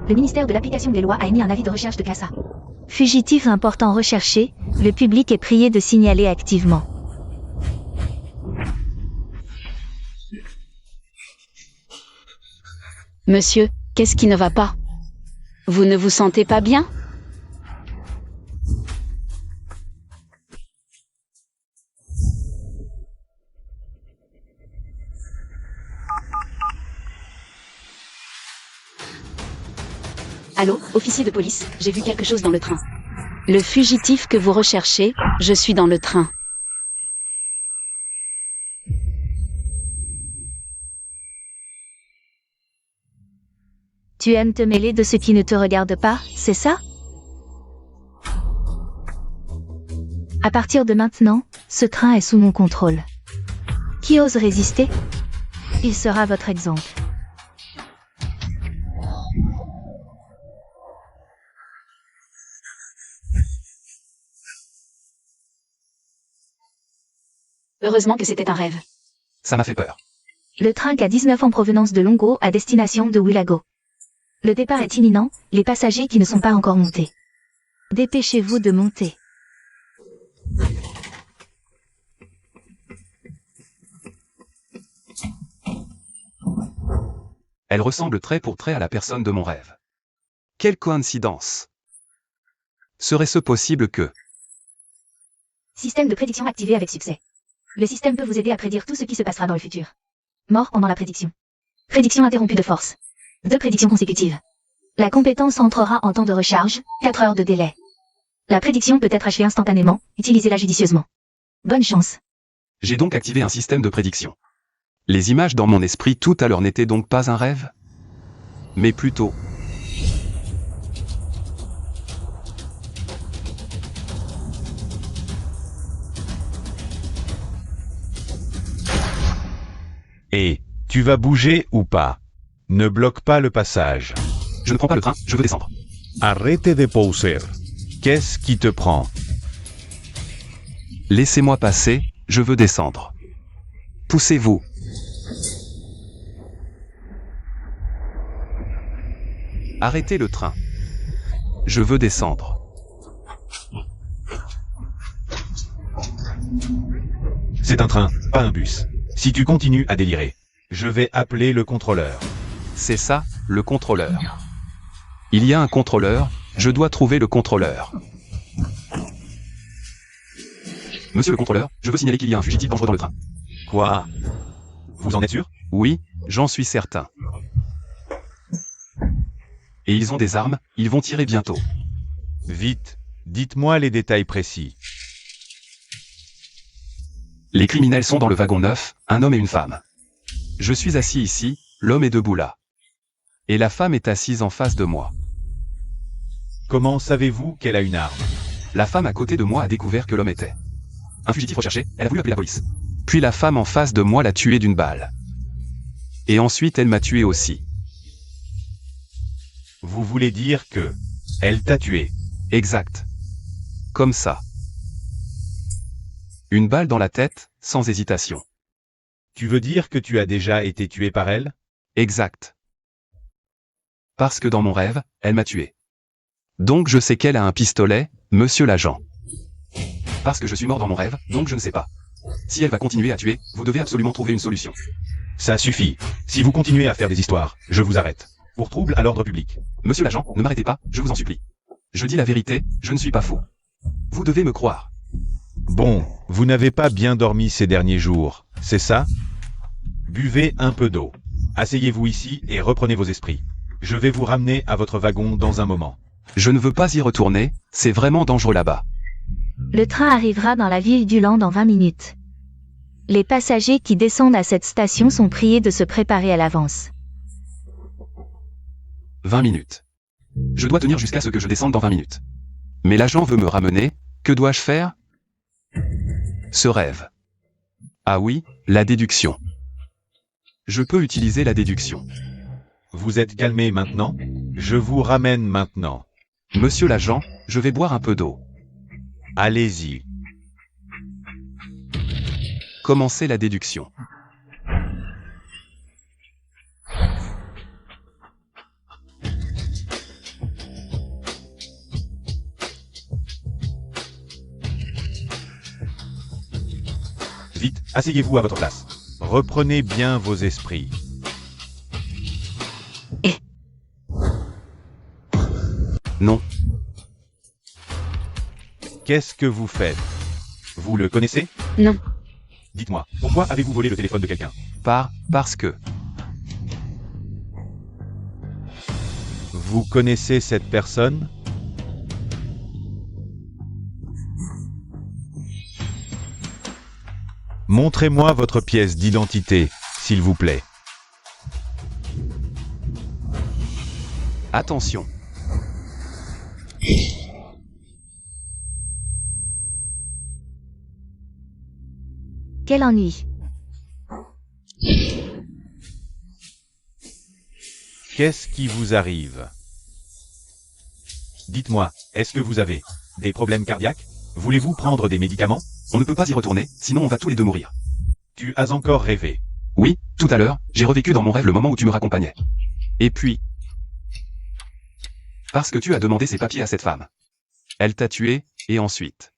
Le ministère de l'application des lois a émis un avis de recherche de CASA. Fugitif important recherché, le public est prié de signaler activement. Monsieur, qu'est-ce qui ne va pas? Vous ne vous sentez pas bien? Allô, officier de police, j'ai vu quelque chose dans le train. Le fugitif que vous recherchez, je suis dans le train. Tu aimes te mêler de ce qui ne te regarde pas, c'est ça? À partir de maintenant, ce train est sous mon contrôle. Qui ose résister? Il sera votre exemple. Heureusement que c'était un rêve. Ça m'a fait peur. Le train K19 en provenance de Longo à destination de Willago. Le départ est imminent, les passagers qui ne sont pas encore montés. Dépêchez-vous de monter. Elle ressemble trait pour trait à la personne de mon rêve. Quelle coïncidence! Serait-ce possible que... Système de prédiction activé avec succès. Le système peut vous aider à prédire tout ce qui se passera dans le futur. Mort pendant la prédiction. Prédiction interrompue de force. 2 prédictions consécutives. La compétence entrera en temps de recharge, 4 heures de délai. La prédiction peut être achevée instantanément, utilisez-la judicieusement. Bonne chance. J'ai donc activé un système de prédiction. Les images dans mon esprit tout à l'heure n'étaient donc pas un rêve, mais plutôt... Et, tu vas bouger ou pas? Ne bloque pas le passage. Je ne prends pas le train, je veux descendre. Arrête de poser. Qu'est-ce qui te prend? Laissez-moi passer, je veux descendre. Poussez-vous. Arrêtez le train. Je veux descendre. C'est un train, pas un bus. Si tu continues à délirer, je vais appeler le contrôleur. C'est ça, le contrôleur. Il y a un contrôleur, je dois trouver le contrôleur. Monsieur le contrôleur, je veux signaler qu'il y a un fugitif dangereux dans le train. Quoi? Vous en êtes sûr? Oui, j'en suis certain. Et ils ont des armes, ils vont tirer bientôt. Vite, dites-moi les détails précis. Les criminels sont dans le wagon 9, un homme et une femme. Je suis assis ici, l'homme est debout là. Et la femme est assise en face de moi. Comment savez-vous qu'elle a une arme? La femme à côté de moi a découvert que l'homme était un fugitif recherché, elle a voulu appeler la police. Puis la femme en face de moi l'a tué d'une balle. Et ensuite elle m'a tué aussi. Vous voulez dire que... elle t'a tué? Exact. Comme ça. Une balle dans la tête, sans hésitation. Tu veux dire que tu as déjà été tué par elle? Exact. Parce que dans mon rêve, elle m'a tué. Donc je sais qu'elle a un pistolet, monsieur l'agent. Parce que je suis mort dans mon rêve, donc je ne sais pas. Si elle va continuer à tuer, vous devez absolument trouver une solution. Ça suffit. Si vous continuez à faire des histoires, je vous arrête. Pour trouble à l'ordre public. Monsieur l'agent, ne m'arrêtez pas, je vous en supplie. Je dis la vérité, je ne suis pas fou. Vous devez me croire. Bon, vous n'avez pas bien dormi ces derniers jours, c'est ça? Buvez un peu d'eau. Asseyez-vous ici et reprenez vos esprits. Je vais vous ramener à votre wagon dans un moment. Je ne veux pas y retourner, c'est vraiment dangereux là-bas. Le train arrivera dans la ville d'Ulan dans 20 minutes. Les passagers qui descendent à cette station sont priés de se préparer à l'avance. 20 minutes. Je dois tenir jusqu'à ce que je descende dans 20 minutes. Mais l'agent veut me ramener, que dois-je faire? Ce rêve. Ah oui, la déduction. Je peux utiliser la déduction. Vous êtes calmé maintenant? Je vous ramène maintenant. Monsieur l'agent, je vais boire un peu d'eau. Allez-y. Commencez la déduction. Vite, asseyez-vous à votre place. Reprenez bien vos esprits. Non, Qu'est-ce que vous faites? Vous le connaissez? Non. Dites-moi, pourquoi avez-vous volé le téléphone de quelqu'un? parce que. Vous connaissez cette personne? Montrez-moi votre pièce d'identité, s'il vous plaît. Attention. Quel ennui. Qu'est-ce qui vous arrive? Dites-moi, est-ce que vous avez des problèmes cardiaques? Voulez-vous prendre des médicaments? On ne peut pas y retourner, sinon on va tous les deux mourir. Tu as encore rêvé. Oui, tout à l'heure, j'ai revécu dans mon rêve le moment où tu me raccompagnais. Et puis... Parce que tu as demandé ses papiers à cette femme. Elle t'a tué, et ensuite...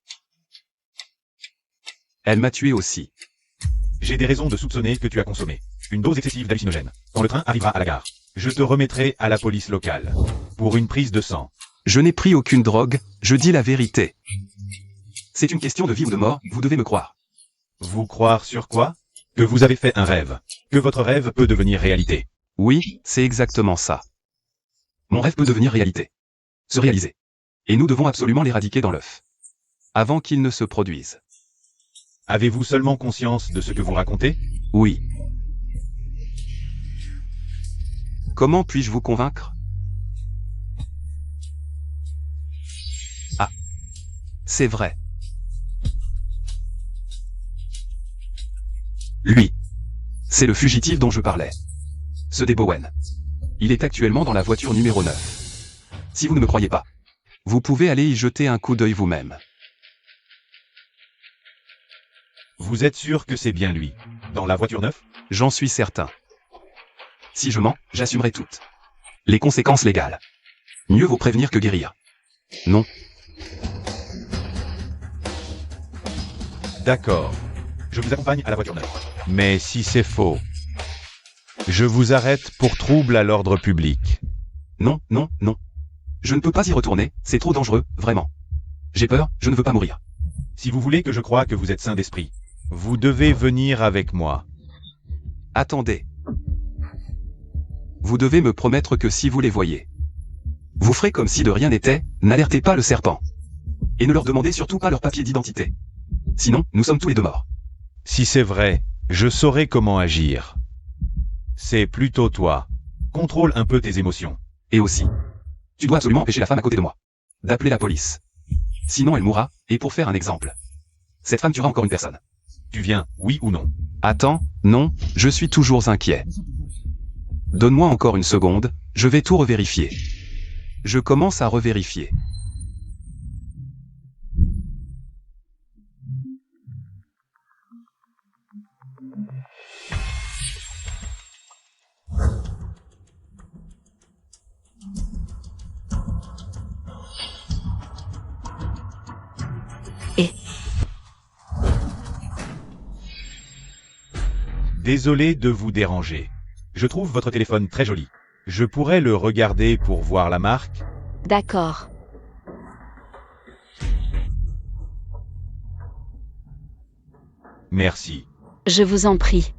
Elle m'a tué aussi. J'ai des raisons de soupçonner que tu as consommé une dose excessive d'hallucinogène. Quand le train arrivera à la gare, je te remettrai à la police locale pour une prise de sang. Je n'ai pris aucune drogue, je dis la vérité. C'est une question de vie ou de mort, vous devez me croire. Vous croire sur quoi? Que vous avez fait un rêve. Que votre rêve peut devenir réalité. Oui, c'est exactement ça. Mon rêve peut devenir réalité. Se réaliser. Et nous devons absolument l'éradiquer dans l'œuf. Avant qu'il ne se produise. Avez-vous seulement conscience de ce que vous racontez? Oui. Comment puis-je vous convaincre? Ah. C'est vrai. Lui. C'est le fugitif dont je parlais. Ce des Bowen. Il est actuellement dans la voiture numéro 9. Si vous ne me croyez pas, vous pouvez aller y jeter un coup d'œil vous-même. Vous êtes sûr que c'est bien lui? Dans la voiture 9? J'en suis certain. Si je mens, j'assumerai toutes les conséquences légales. Mieux vaut prévenir que guérir. Non. D'accord. Je vous accompagne à la voiture 9. Mais si c'est faux, je vous arrête pour trouble à l'ordre public. Non, non, non. Je ne peux pas y retourner, c'est trop dangereux, vraiment. J'ai peur, je ne veux pas mourir. Si vous voulez que je croie que vous êtes sain d'esprit, vous devez venir avec moi. Attendez. Vous devez me promettre que si vous les voyez, vous ferez comme si de rien n'était, n'alertez pas le serpent. Et ne leur demandez surtout pas leur papier d'identité. Sinon, nous sommes tous les deux morts. Si c'est vrai, je saurai comment agir. C'est plutôt toi. Contrôle un peu tes émotions. Et aussi, tu dois absolument empêcher la femme à côté de moi d'appeler la police. Sinon elle mourra, et pour faire un exemple, cette femme tuera encore une personne. Tu viens, oui ou non? Attends, non, je suis toujours inquiet. Donne-moi encore une seconde, je vais tout revérifier. Je commence à revérifier. Désolé de vous déranger. Je trouve votre téléphone très joli. Je pourrais le regarder pour voir la marque? D'accord. Merci. Je vous en prie.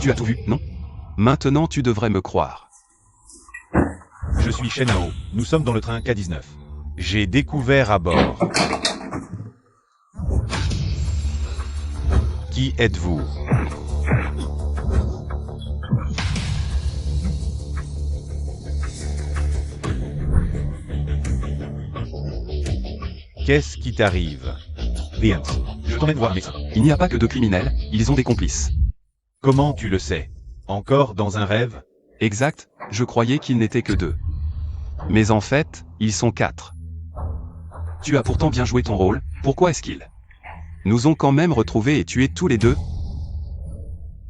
Tu as tout vu, non? Maintenant tu devrais me croire. Je suis Shenao. Nous sommes dans le train K19. J'ai découvert à bord. Qui êtes-vous? Qu'est-ce qui t'arrive? Rien. Je t'emmène voir un médecin. Il n'y a pas que deux criminels, ils ont des complices. Comment tu le sais? Encore dans un rêve? Exact, je croyais qu'ils n'étaient que deux. Mais en fait, ils sont 4. Tu as pourtant bien joué ton rôle, pourquoi est-ce qu'ils nous ont quand même retrouvés et tués tous les deux?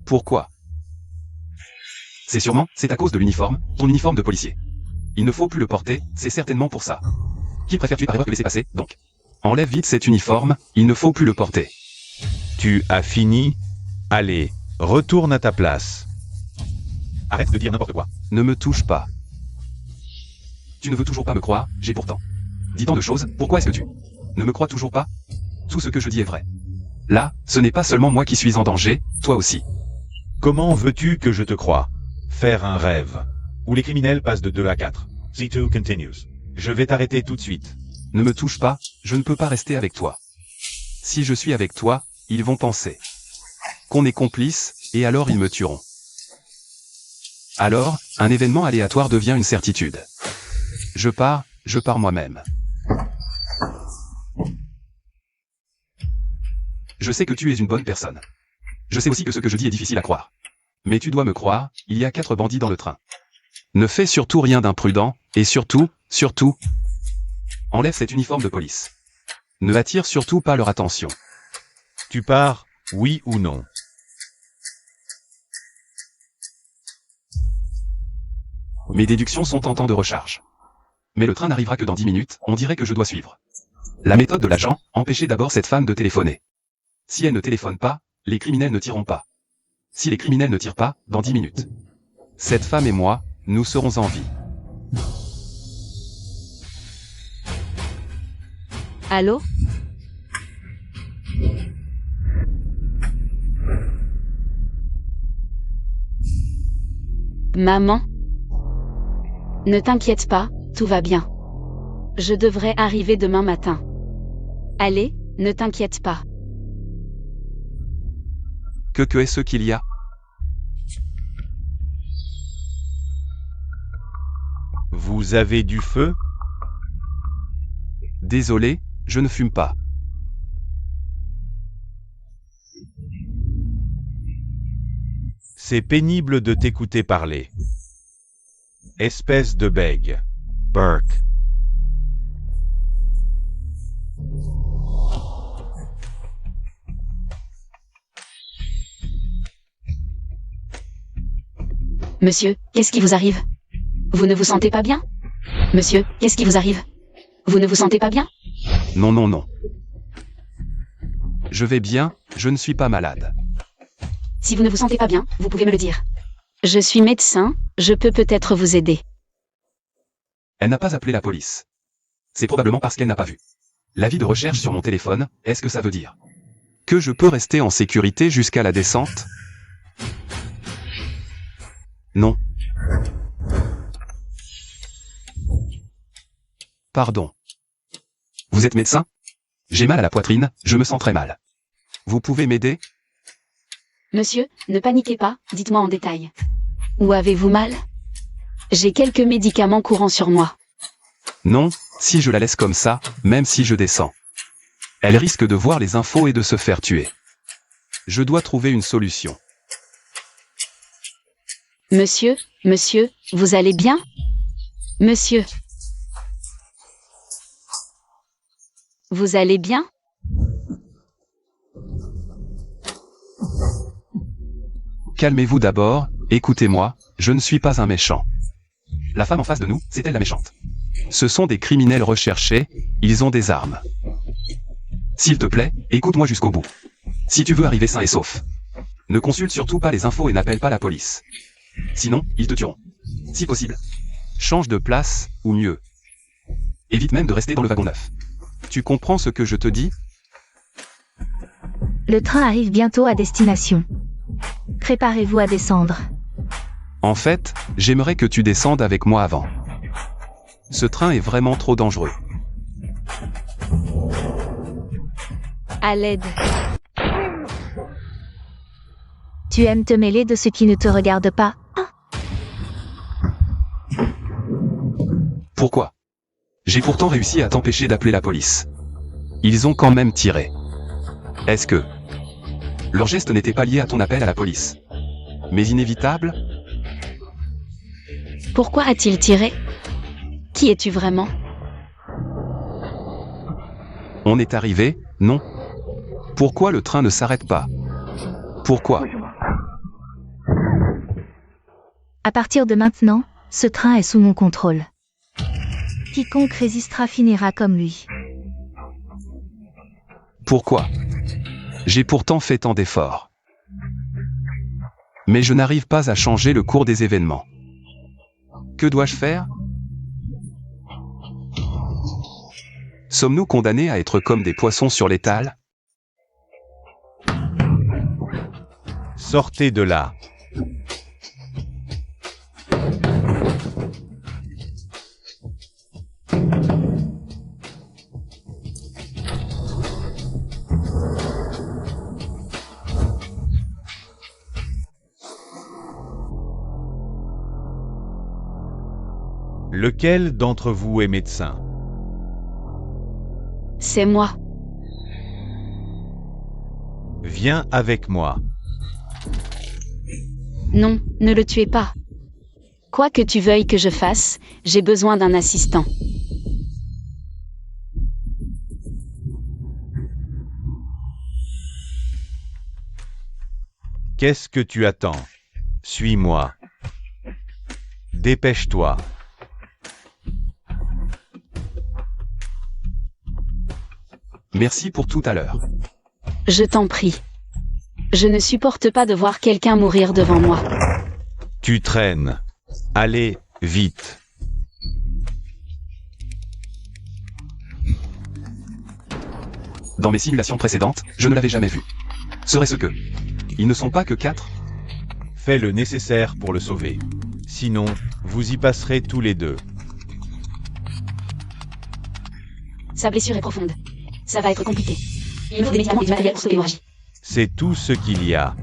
Pourquoi? C'est à cause de l'uniforme, ton uniforme de policier. il ne faut plus le porter, c'est certainement pour ça. Qui préfères-tu par erreur que laisser passer, donc? Enlève vite cet uniforme, il ne faut plus le porter. Tu as fini? Allez, retourne à ta place. Arrête de dire n'importe quoi. Ne me touche pas. Tu ne veux toujours pas me croire, j'ai pourtant dit tant de choses, pourquoi est-ce que tu ne me crois toujours pas? Tout ce que je dis est vrai. Là, ce n'est pas seulement moi qui suis en danger, toi aussi. Comment veux-tu que je te croie? Faire un rêve. Où les criminels passent de 2 à 4. C2 continues. Je vais t'arrêter tout de suite. Ne me touche pas, je ne peux pas rester avec toi. Si je suis avec toi, ils vont penser qu'on est complices, et alors ils me tueront. Alors, un événement aléatoire devient une certitude. Je pars moi-même. Je sais que tu es une bonne personne. Je sais aussi que ce que je dis est difficile à croire. Mais tu dois me croire, il y a 4 bandits dans le train. Ne fais surtout rien d'imprudent, et surtout, enlève cet uniforme de police. Ne attire surtout pas leur attention. Tu pars, oui ou non? Mes déductions sont en temps de recharge. Mais le train n'arrivera que dans 10 minutes, on dirait que je dois suivre la méthode de l'agent, empêcher d'abord cette femme de téléphoner. Si elle ne téléphone pas, les criminels ne tireront pas. Si les criminels ne tirent pas, dans 10 minutes, cette femme et moi, nous serons en vie. Allô? Maman? Ne t'inquiète pas, tout va bien. Je devrais arriver demain matin. Allez, ne t'inquiète pas. Que est-ce qu'il y a? Vous avez du feu? Désolé, je ne fume pas. C'est pénible de t'écouter parler. Espèce de bègue. Burke. Monsieur, qu'est-ce qui vous arrive? Vous ne vous sentez pas bien? Monsieur, qu'est-ce qui vous arrive? Vous ne vous sentez pas bien? Non. Je vais bien, je ne suis pas malade. Si vous ne vous sentez pas bien, vous pouvez me le dire. Je suis médecin, je peux peut-être vous aider. Elle n'a pas appelé la police. C'est probablement parce qu'elle n'a pas vu l'avis de recherche sur mon téléphone, est-ce que ça veut dire que je peux rester en sécurité jusqu'à la descente? Non. Pardon. Vous êtes médecin? J'ai mal à la poitrine, je me sens très mal. Vous pouvez m'aider? Monsieur, ne paniquez pas, dites-moi en détail. Où avez-vous mal? J'ai quelques médicaments courants sur moi. Non, si je la laisse comme ça, même si je descends, elle risque de voir les infos et de se faire tuer. Je dois trouver une solution. Monsieur, vous allez bien? Monsieur. Vous allez bien? Calmez-vous d'abord, écoutez-moi, je ne suis pas un méchant. La femme en face de nous, c'est elle la méchante. Ce sont des criminels recherchés, ils ont des armes. S'il te plaît, écoute-moi jusqu'au bout. Si tu veux arriver sain et sauf, ne consulte surtout pas les infos et n'appelle pas la police. Sinon, ils te tueront. Si possible, change de place, ou mieux, évite même de rester dans le wagon 9. Tu comprends ce que je te dis? Le train arrive bientôt à destination. Préparez-vous à descendre. En fait, j'aimerais que tu descendes avec moi avant. Ce train est vraiment trop dangereux. À l'aide. Tu aimes te mêler de ce qui ne te regarde pas? Pourquoi? J'ai pourtant réussi à t'empêcher d'appeler la police. Ils ont quand même tiré. Est-ce que leur geste n'était pas lié à ton appel à la police, mais inévitable? Pourquoi a-t-il tiré? Qui es-tu vraiment? On est arrivé, non? Pourquoi le train ne s'arrête pas? Pourquoi? À partir de maintenant, ce train est sous mon contrôle. Quiconque résistera finira comme lui. Pourquoi? J'ai pourtant fait tant d'efforts. Mais je n'arrive pas à changer le cours des événements. Que dois-je faire? Sommes-nous condamnés à être comme des poissons sur l'étal? Sortez de là. Lequel d'entre vous est médecin? C'est moi. Viens avec moi. Non, ne le tuez pas. Quoi que tu veuilles que je fasse, j'ai besoin d'un assistant. Qu'est-ce que tu attends? Suis-moi. Dépêche-toi. Merci pour tout à l'heure. Je t'en prie. Je ne supporte pas de voir quelqu'un mourir devant moi. Tu traînes. Allez, vite. Dans mes simulations précédentes, je ne l'avais jamais vu. Serait-ce que... Ils ne sont pas que 4? Fais le nécessaire pour le sauver. Sinon, vous y passerez tous les deux. Sa blessure est profonde. Ça va être compliqué. Il nous faut des médicaments et du matériel pour sauver l'hémorragie. C'est tout ce qu'il y a.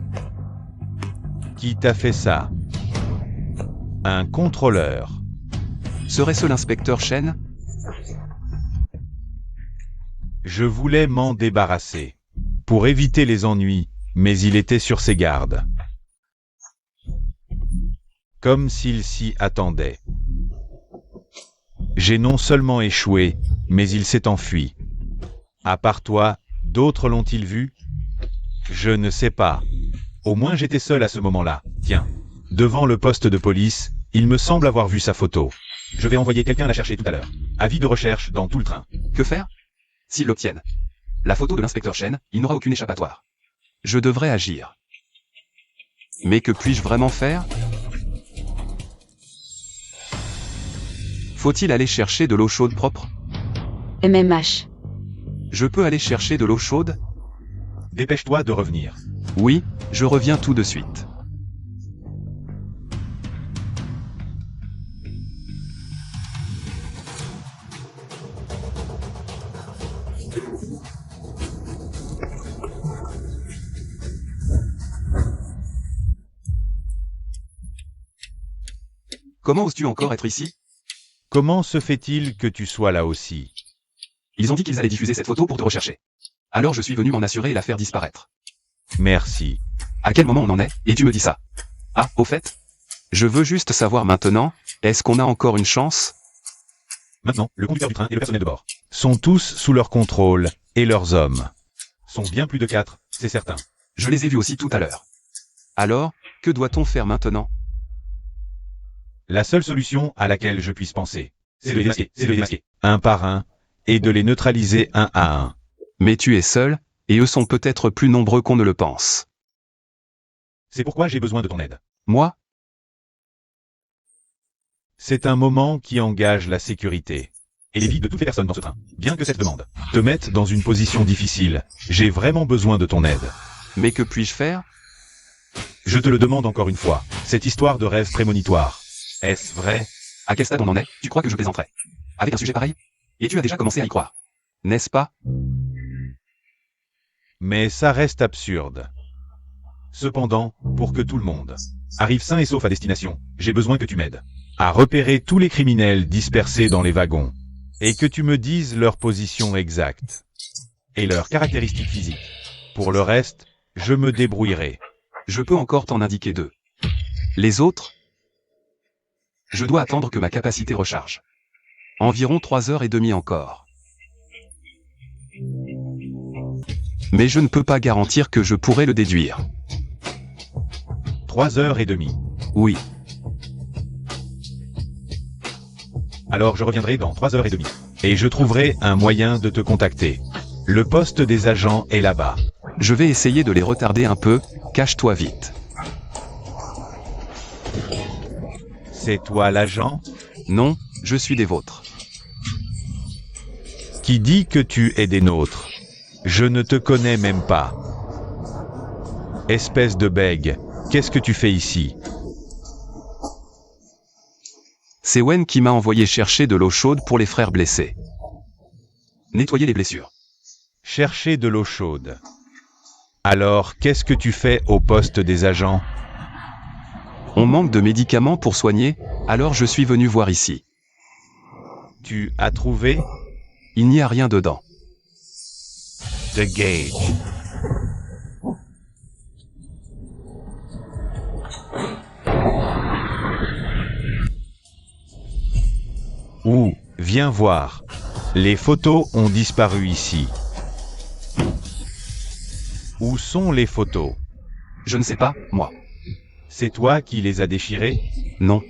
Qui t'a fait ça? Un contrôleur. Serait-ce l'inspecteur Chen? Je voulais m'en débarrasser. Pour éviter les ennuis, mais il était sur ses gardes. Comme s'il s'y attendait. J'ai non seulement échoué, mais il s'est enfui. À part toi, d'autres l'ont-ils vu? Je ne sais pas. Au moins j'étais seul à ce moment-là. Tiens, devant le poste de police, il me semble avoir vu sa photo. Je vais envoyer quelqu'un la chercher tout à l'heure. Avis de recherche dans tout le train. Que faire? S'ils l'obtiennent. La photo de l'inspecteur Chen, il n'aura aucune échappatoire. Je devrais agir. Mais que puis-je vraiment faire? Faut-il aller chercher de l'eau chaude propre? MMH. Je peux aller chercher de l'eau chaude? Dépêche-toi de revenir. Oui, je reviens tout de suite. Comment oses-tu encore être ici? Comment se fait-il que tu sois là aussi? Ils ont dit qu'ils allaient diffuser cette photo pour te rechercher. Alors je suis venu m'en assurer et la faire disparaître. Merci. À quel moment on en est, et tu me dis ça? Ah, au fait? Je veux juste savoir maintenant, est-ce qu'on a encore une chance? Maintenant, le conducteur du train et le personnel de bord sont tous sous leur contrôle, et leurs hommes sont bien plus de 4, c'est certain. Je les ai vus aussi tout à l'heure. Alors, que doit-on faire maintenant? La seule solution à laquelle je puisse penser, c'est de les démasquer, un par un, et de les neutraliser un à un. Mais tu es seul, et eux sont peut-être plus nombreux qu'on ne le pense. C'est pourquoi j'ai besoin de ton aide. Moi? C'est un moment qui engage la sécurité. Et les vies de toutes les personnes dans ce train. Bien que cette demande te mette dans une position difficile, j'ai vraiment besoin de ton aide. Mais que puis-je faire? Je te le demande encore une fois, cette histoire de rêve prémonitoire. Est-ce vrai? À quel stade on en est? Tu crois que je plaisanterais? Avec un sujet pareil? Et tu as déjà commencé à y croire. N'est-ce pas? Mais ça reste absurde. Cependant, pour que tout le monde arrive sain et sauf à destination, j'ai besoin que tu m'aides à repérer tous les criminels dispersés dans les wagons, et que tu me dises leur position exacte, et leurs caractéristiques physiques. Pour le reste, je me débrouillerai. Je peux encore t'en indiquer 2. Les autres? Je dois attendre que ma capacité recharge. Environ 3h30 encore. Mais je ne peux pas garantir que je pourrai le déduire. 3h30. Oui. Alors je reviendrai dans 3h30. Et je trouverai un moyen de te contacter. Le poste des agents est là-bas. Je vais essayer de les retarder un peu, cache-toi vite. C'est toi l'agent? Non, je suis des vôtres. Qui dit que tu es des nôtres? Je ne te connais même pas. Espèce de bègue, qu'est-ce que tu fais ici? C'est Wen qui m'a envoyé chercher de l'eau chaude pour les frères blessés. Nettoyer les blessures. Chercher de l'eau chaude. Alors, qu'est-ce que tu fais au poste des agents? On manque de médicaments pour soigner, alors je suis venu voir ici. Tu as trouvé? Il n'y a rien dedans. The Gauge. Ouh, viens voir. Les photos ont disparu ici. Où sont les photos? Je ne sais pas, moi. C'est toi qui les as déchirées? Non.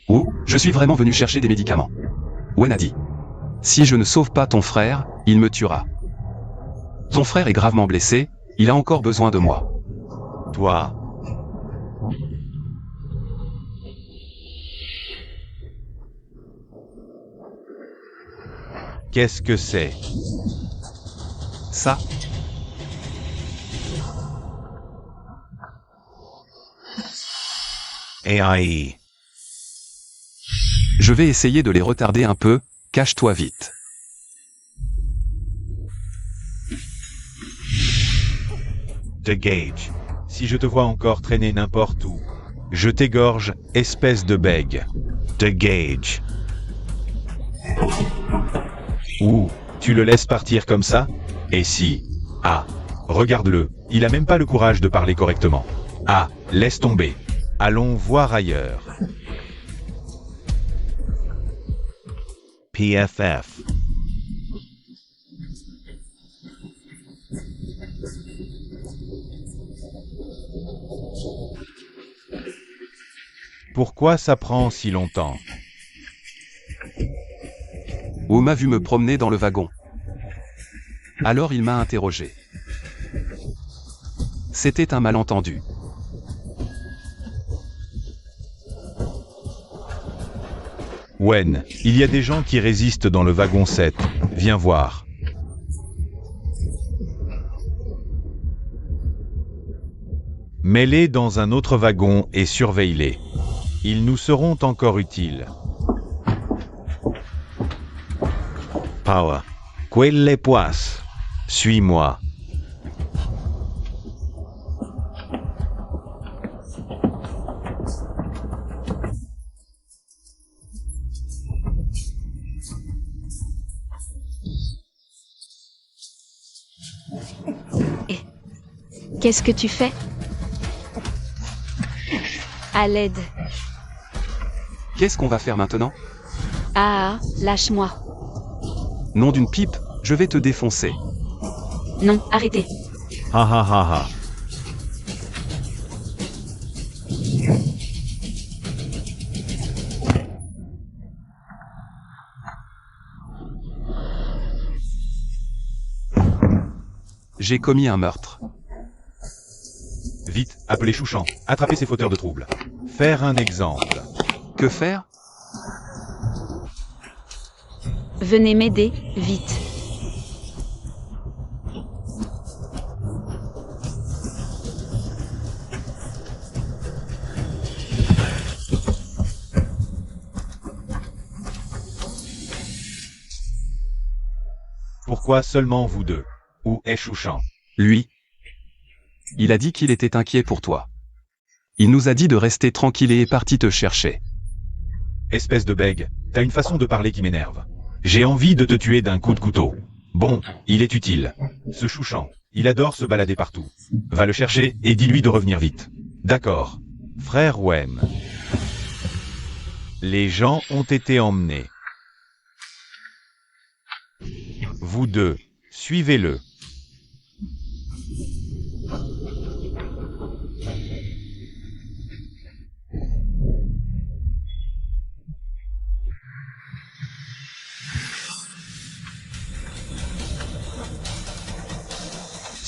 Ou, je suis vraiment venu chercher des médicaments. Wen a dit. Si je ne sauve pas ton frère, il me tuera. Ton frère est gravement blessé, il a encore besoin de moi. Toi. Qu'est-ce que c'est? Ça, AI. je vais essayer de les retarder un peu, cache-toi vite. The Gauge. Si je te vois encore traîner n'importe où, je t'égorge, espèce de bègue. The Gauge. Ouh, tu le laisses partir comme ça? Et si? Ah, regarde-le, il a même pas le courage de parler correctement. Ah, laisse tomber. Allons voir ailleurs. PFF. Pourquoi ça prend si longtemps? Ou m'a vu me promener dans le wagon. Alors il m'a interrogé. C'était un malentendu. Wen, il y a des gens qui résistent dans le wagon 7. Viens voir. Mets-les dans un autre wagon et surveille-les. Ils nous seront encore utiles. Power. Quelle poisse. Suis-moi. Qu'est-ce que tu fais? À l'aide. Qu'est-ce qu'on va faire maintenant? Ah, lâche-moi. Nom d'une pipe, je vais te défoncer. Non, arrêtez. Ha ha ha ha. J'ai commis un meurtre. Vite, appelez Chouchan. Attrapez ces fauteurs de troubles. Faire un exemple. Que faire? Venez m'aider, vite. Pourquoi seulement vous deux? Où est Chouchan? Lui. Il a dit qu'il était inquiet pour toi. Il nous a dit de rester tranquille et est parti te chercher. Espèce de bègue, t'as une façon de parler qui m'énerve. J'ai envie de te tuer d'un coup de couteau. Bon, il est utile. Ce Chouchan, il adore se balader partout. Va le chercher et dis-lui de revenir vite. D'accord. Frère Wen. Les gens ont été emmenés. Vous deux, suivez-le.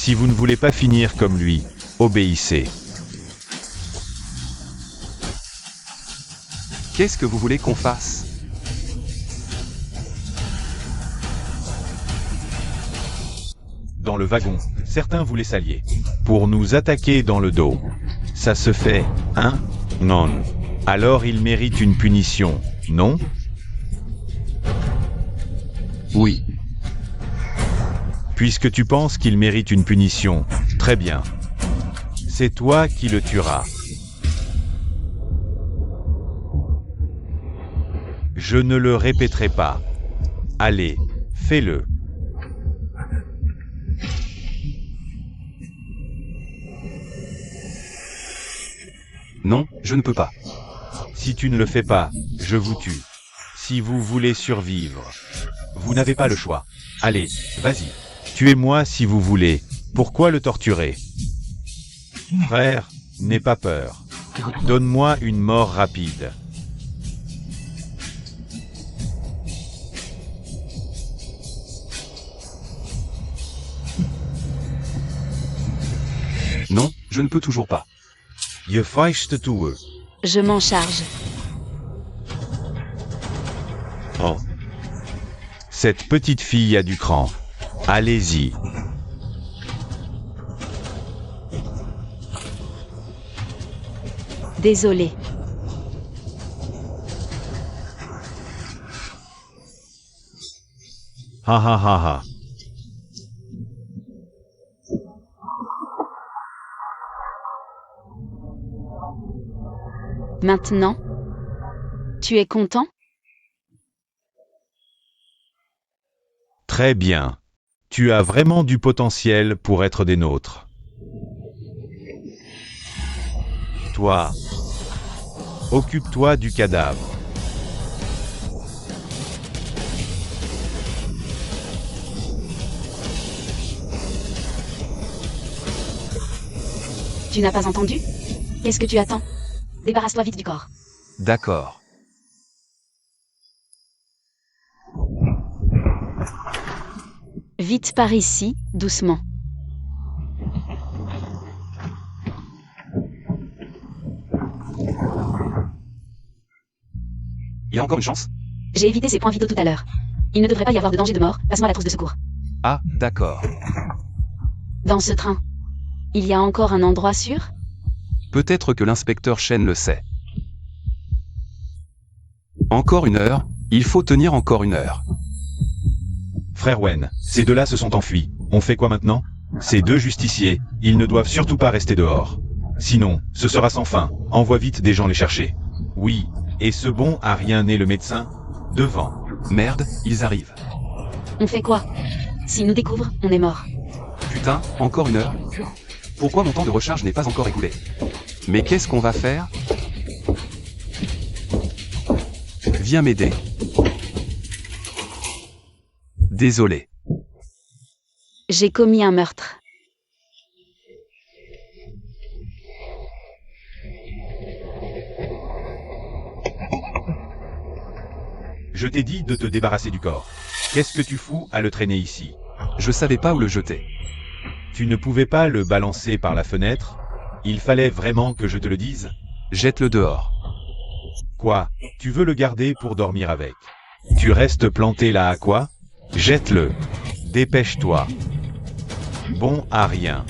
Si vous ne voulez pas finir comme lui, obéissez. Qu'est-ce que vous voulez qu'on fasse? Dans le wagon, certains voulaient s'allier. Pour nous attaquer dans le dos. Ça se fait, hein? Non. Alors il mérite une punition, non? Oui. Puisque tu penses qu'il mérite une punition, très bien. C'est toi qui le tueras. Je ne le répéterai pas. Allez, fais-le. Non, je ne peux pas. Si tu ne le fais pas, je vous tue. Si vous voulez survivre, vous n'avez pas le choix. Allez, vas-y. Tuez-moi si vous voulez. Pourquoi le torturer? Frère, n'aie pas peur. Donne-moi une mort rapide. Non, je ne peux toujours pas. Je feiste toe. Je m'en charge. Oh. Cette petite fille a du cran. Allez-y. Désolé. Ha ha ha ha. Maintenant? Tu es content? Très bien. Tu as vraiment du potentiel pour être des nôtres. Toi, occupe-toi du cadavre. Tu n'as pas entendu? Qu'est-ce que tu attends? Débarrasse-toi vite du corps. D'accord. Vite par ici, doucement. Il y a encore une chance? J'ai évité ces points vitaux tout à l'heure. Il ne devrait pas y avoir de danger de mort, passe-moi la trousse de secours. Ah, d'accord. Dans ce train. Il y a encore un endroit sûr? Peut-être que l'inspecteur Chen le sait. Encore une heure, il faut tenir encore une heure. Frère Wen, ces deux-là se sont enfuis. On fait quoi maintenant? Ces deux justiciers, ils ne doivent surtout pas rester dehors. Sinon, ce sera sans fin. Envoie vite des gens les chercher. Oui, et ce bon a rien né le médecin? Devant. Merde, ils arrivent. On fait quoi? S'ils nous découvrent, on est mort. Putain, encore une heure? Pourquoi mon temps de recharge n'est pas encore écoulé? Mais qu'est-ce qu'on va faire? Viens m'aider. Désolé. J'ai commis un meurtre. Je t'ai dit de te débarrasser du corps. Qu'est-ce que tu fous à le traîner ici? Je savais pas où le jeter. Tu ne pouvais pas le balancer par la fenêtre? Il fallait vraiment que je te le dise? Jette-le dehors. Quoi? Tu veux le garder pour dormir avec? Tu restes planté là à quoi? Jette-le. Dépêche-toi. Bon à rien.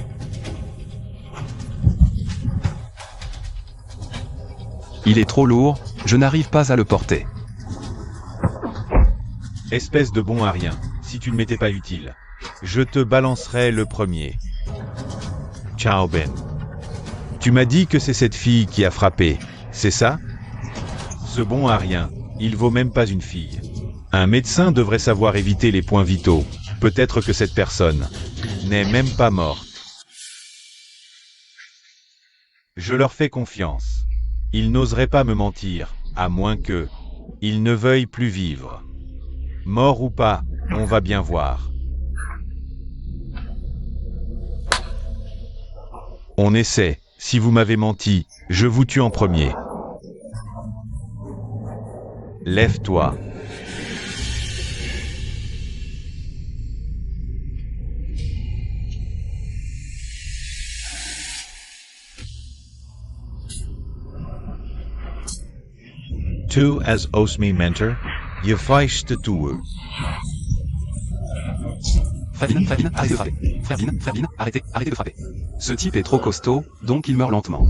Il est trop lourd, je n'arrive pas à le porter. Espèce de bon à rien, si tu ne m'étais pas utile. Je te balancerai le premier. Ciao Ben. Tu m'as dit que c'est cette fille qui a frappé, c'est ça? Ce bon à rien, il vaut même pas une fille. Un médecin devrait savoir éviter les points vitaux. Peut-être que cette personne n'est même pas morte. Je leur fais confiance. Ils n'oseraient pas me mentir, à moins que ils ne veuillent plus vivre. Mort ou pas, on va bien voir. On essaie. Si vous m'avez menti, je vous tue en premier. Lève-toi. Tu as aus me mentor, je feiste tue. Frère Bean, arrêtez de frapper. Frère Bean, arrêtez de frapper. Ce type est trop costaud, donc il meurt lentement.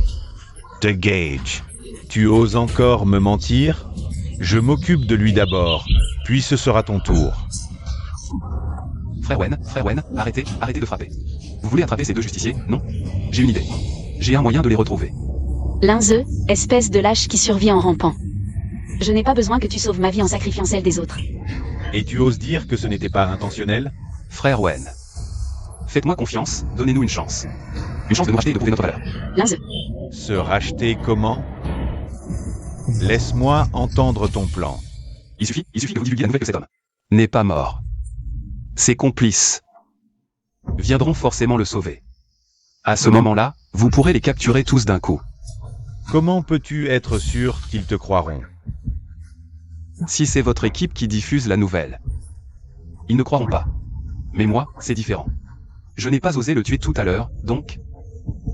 De Gage. Tu oses encore me mentir? Je m'occupe de lui d'abord, puis ce sera ton tour. Frère Wen, arrêtez de frapper. Vous voulez attraper ces deux justiciers, non? J'ai une idée. J'ai un moyen de les retrouver. Linze, espèce de lâche qui survit en rampant. Je n'ai pas besoin que tu sauves ma vie en sacrifiant celle des autres. Et tu oses dire que ce n'était pas intentionnel? Frère Wen. Faites-moi confiance, donnez-nous une chance. Une chance de nous racheter et de prouver notre valeur. Linze, Se racheter comment? Laisse-moi entendre ton plan. Il suffit que vous divulguiez la nouvelle que cet homme n'est pas mort. Ses complices viendront forcément le sauver. À ce moment-là, vous pourrez les capturer tous d'un coup. Comment peux-tu être sûr qu'ils te croiront? Si c'est votre équipe qui diffuse la nouvelle, ils ne croiront pas. Mais moi, c'est différent. Je n'ai pas osé le tuer tout à l'heure, donc,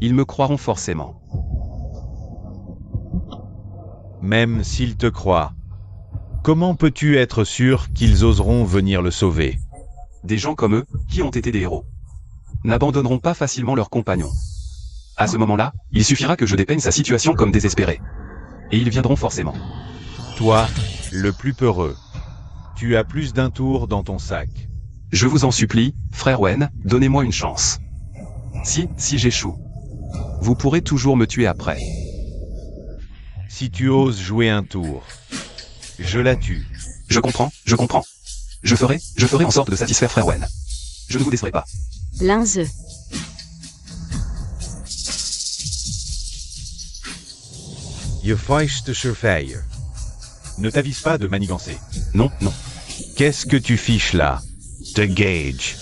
ils me croiront forcément. Même s'ils te croient, comment peux-tu être sûr qu'ils oseront venir le sauver? Des gens comme eux, qui ont été des héros, n'abandonneront pas facilement leurs compagnons. À ce moment-là, il suffira que je dépeigne sa situation comme désespérée. Et ils viendront forcément. Toi, le plus peureux, tu as plus d'un tour dans ton sac. Je vous en supplie, frère Wen, donnez-moi une chance. Si j'échoue, vous pourrez toujours me tuer après. Si tu oses jouer un tour, je la tue. Je comprends. Je ferai en sorte de satisfaire frère Wen. Je ne vous décerai pas. Linze, Je feiste surveiller. Ne t'avise pas de manigancer. Non. Qu'est-ce que tu fiches là? De Gage.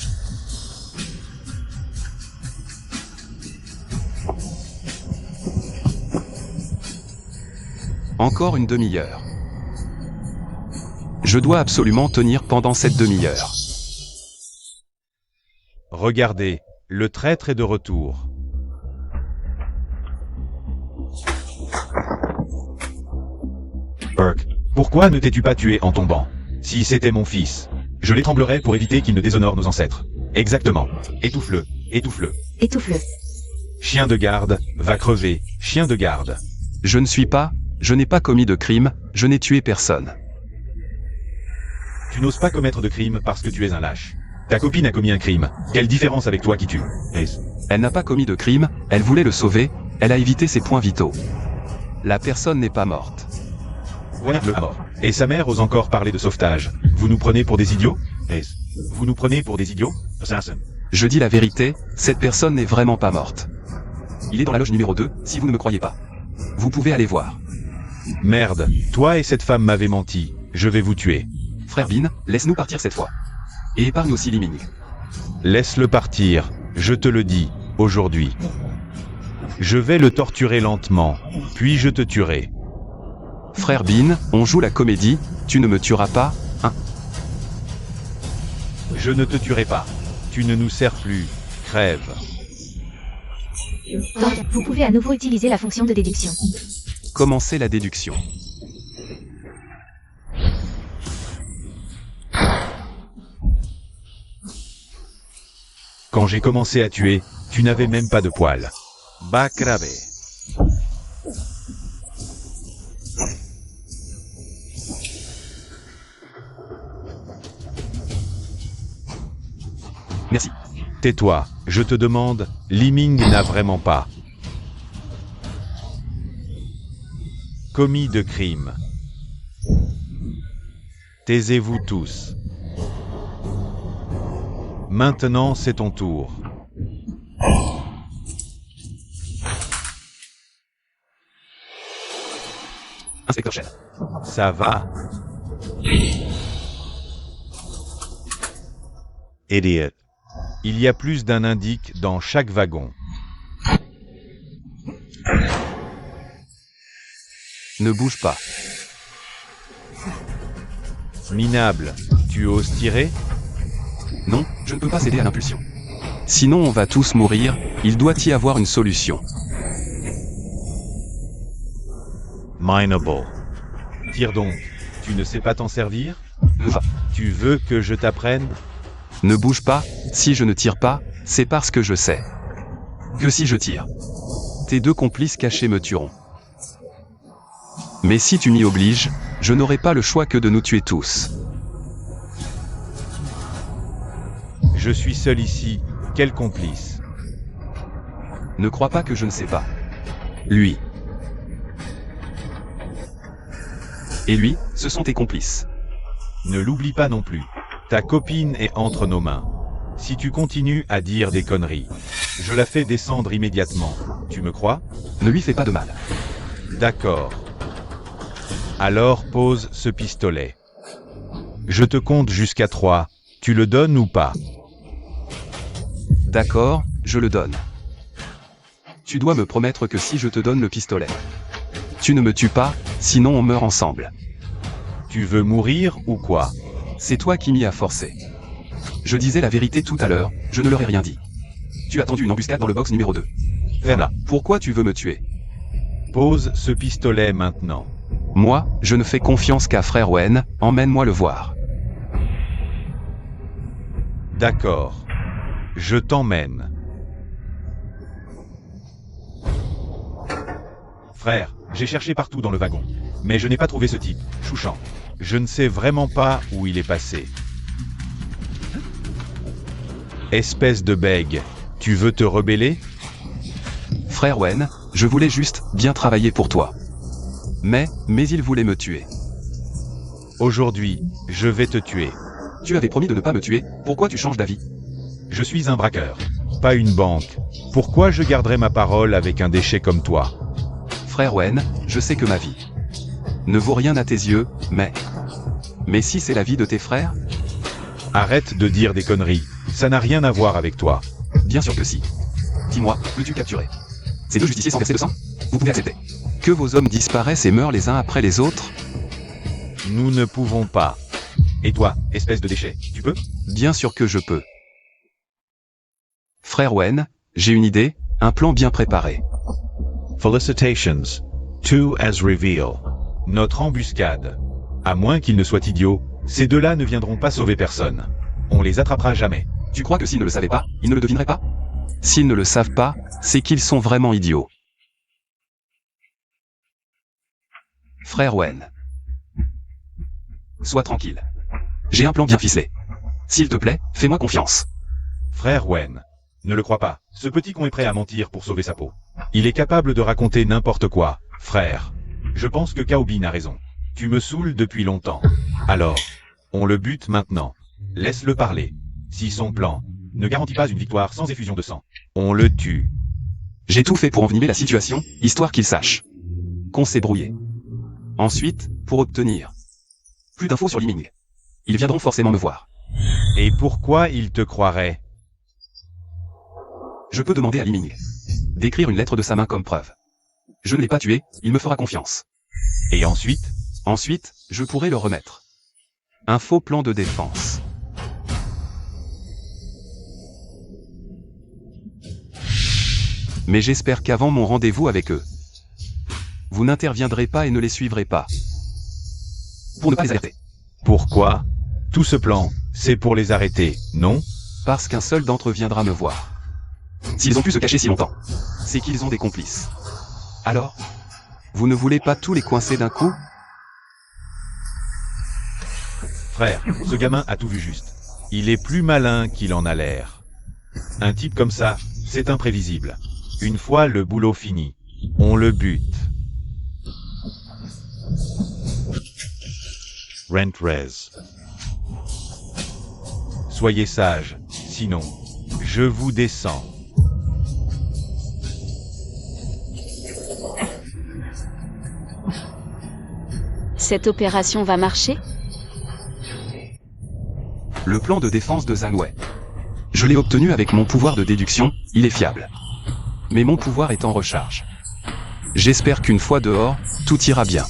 Encore une demi-heure. Je dois absolument tenir pendant cette demi-heure. Regardez, le traître est de retour. Burke, pourquoi ne t'es-tu pas tué en tombant? Si c'était mon fils, je l'étranglerais pour éviter qu'il ne déshonore nos ancêtres. Exactement. Étouffe-le. Étouffe-le. Chien de garde, va crever, chien de garde. Je n'ai pas commis de crime, je n'ai tué personne. Tu n'oses pas commettre de crime parce que tu es un lâche. Ta copine a commis un crime. Quelle différence avec toi qui tue? Elle n'a pas commis de crime, elle voulait le sauver, elle a évité ses points vitaux. La personne n'est pas morte. Regarde-le mort. Et sa mère ose encore parler de sauvetage. Vous nous prenez pour des idiots? Vous nous prenez pour des idiots? Assassin. Je dis la vérité, cette personne n'est vraiment pas morte. Il est dans la loge numéro 2, si vous ne me croyez pas. Vous pouvez aller voir. Merde, toi et cette femme m'avez menti. Je vais vous tuer. Frère Bean, laisse-nous partir cette fois. Et épargne aussi Liming. Laisse-le partir, je te le dis, aujourd'hui. Je vais le torturer lentement, puis je te tuerai. Frère Bean, on joue la comédie, tu ne me tueras pas, hein? Je ne te tuerai pas. Tu ne nous sers plus. Crève. Donc, vous pouvez à nouveau utiliser la fonction de déduction. Commencez la déduction. Quand j'ai commencé à tuer, tu n'avais même pas de poils. Bacrave. Merci. Tais-toi, je te demande, Liming n'a vraiment pas commis de crime. Taisez-vous tous. Maintenant c'est ton tour. Inspecteur Shen. Ça va? Idiot. Il y a plus d'un indique dans chaque wagon. Ne bouge pas. Minable, tu oses tirer? Non, je ne peux pas céder à l'impulsion. Sinon on va tous mourir, il doit y avoir une solution. Mineable. Tire donc. Tu ne sais pas t'en servir? Va. Tu veux que je t'apprenne? Ne bouge pas, si je ne tire pas, c'est parce que je sais que si je tire, tes deux complices cachés me tueront. Mais si tu m'y obliges, je n'aurai pas le choix que de nous tuer tous. Je suis seul ici. Quel complice? Ne crois pas que je ne sais pas. Lui. Et lui, ce sont tes complices. Ne l'oublie pas non plus. Ta copine est entre nos mains. Si tu continues à dire des conneries, je la fais descendre immédiatement. Tu me crois? Ne lui fais pas de mal. D'accord. Alors pose ce pistolet. Je te compte jusqu'à 3. Tu le donnes ou pas? D'accord, je le donne. Tu dois me promettre que si je te donne le pistolet, tu ne me tues pas, sinon on meurt ensemble. Tu veux mourir ou quoi? C'est toi qui m'y as forcé. Je disais la vérité tout à l'heure, je ne leur ai rien dit. Tu as tendu une embuscade dans le box numéro 2. Voilà. Pourquoi tu veux me tuer? Pose ce pistolet maintenant. Moi, je ne fais confiance qu'à frère Wen, emmène-moi le voir. D'accord. Je t'emmène. Frère, j'ai cherché partout dans le wagon. Mais je n'ai pas trouvé ce type, Chouchan. Je ne sais vraiment pas où il est passé. Espèce de bègue, tu veux te rebeller? Frère Wen, je voulais juste bien travailler pour toi. Mais il voulait me tuer. Aujourd'hui, je vais te tuer. Tu avais promis de ne pas me tuer, pourquoi tu changes d'avis? Je suis un braqueur, pas une banque. Pourquoi je garderais ma parole avec un déchet comme toi? Frère Wen, je sais que ma vie ne vaut rien à tes yeux, mais si c'est la vie de tes frères? Arrête de dire des conneries, ça n'a rien à voir avec toi. Bien sûr que si. Dis-moi, peux-tu capturer ces deux justiciers sans verser de sang? Vous pouvez accepter que vos hommes disparaissent et meurent les uns après les autres? Nous ne pouvons pas. Et toi, espèce de déchet, tu peux? Bien sûr que je peux. Frère Wen, j'ai une idée, un plan bien préparé. Felicitations. Two as reveal. Notre embuscade. À moins qu'ils ne soient idiots, ces deux-là ne viendront pas sauver personne. On les attrapera jamais. Tu crois que s'ils ne le savaient pas, ils ne le devineraient pas? S'ils ne le savent pas, c'est qu'ils sont vraiment idiots. Frère Wen. Sois tranquille. J'ai un plan bien ficelé. S'il te plaît, fais-moi confiance. Frère Wen. Ne le crois pas, ce petit con est prêt à mentir pour sauver sa peau. Il est capable de raconter n'importe quoi, frère. Je pense que Kaobin a raison. Tu me saoules depuis longtemps. Alors, on le bute maintenant. Laisse-le parler. Si son plan ne garantit pas une victoire sans effusion de sang, on le tue. J'ai tout fait pour envenimer la situation, histoire qu'il sache qu'on s'est brouillé. Ensuite, pour obtenir plus d'infos sur Liming, ils viendront forcément me voir. Et pourquoi il te croirait? Je peux demander à Liming d'écrire une lettre de sa main comme preuve. Je ne l'ai pas tué, il me fera confiance. Et ensuite? Ensuite, je pourrai le remettre un faux plan de défense. Mais j'espère qu'avant mon rendez-vous avec eux, vous n'interviendrez pas et ne les suivrez pas. Pour ne pas les alerter. Pourquoi? Tout ce plan, c'est pour les arrêter, non? Parce qu'un seul d'entre eux viendra me voir. S'ils ont pu se cacher si longtemps, c'est qu'ils ont des complices. Alors, vous ne voulez pas tous les coincer d'un coup? Frère, ce gamin a tout vu juste. Il est plus malin qu'il en a l'air. Un type comme ça, c'est imprévisible. Une fois le boulot fini, on le bute. Rentrez. Soyez sage, sinon, je vous descends. Cette opération va marcher? Le plan de défense de Zhang Wei. Je l'ai obtenu avec mon pouvoir de déduction, il est fiable. Mais mon pouvoir est en recharge. J'espère qu'une fois dehors, tout ira bien.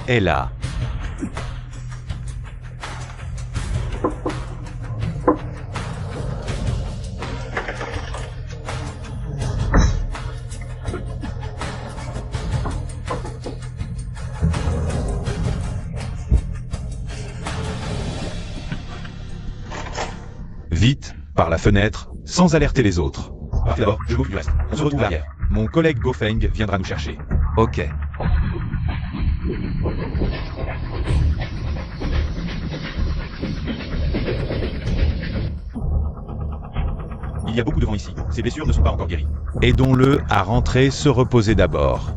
est là. Vite, par la fenêtre, sans alerter les autres. Partez d'abord, je m'occupe du reste. On se retrouve derrière. Mon collègue Gofeng viendra nous chercher. Ok. Il y a beaucoup de vent ici. Ses blessures ne sont pas encore guéries. Aidons-le à rentrer se reposer d'abord.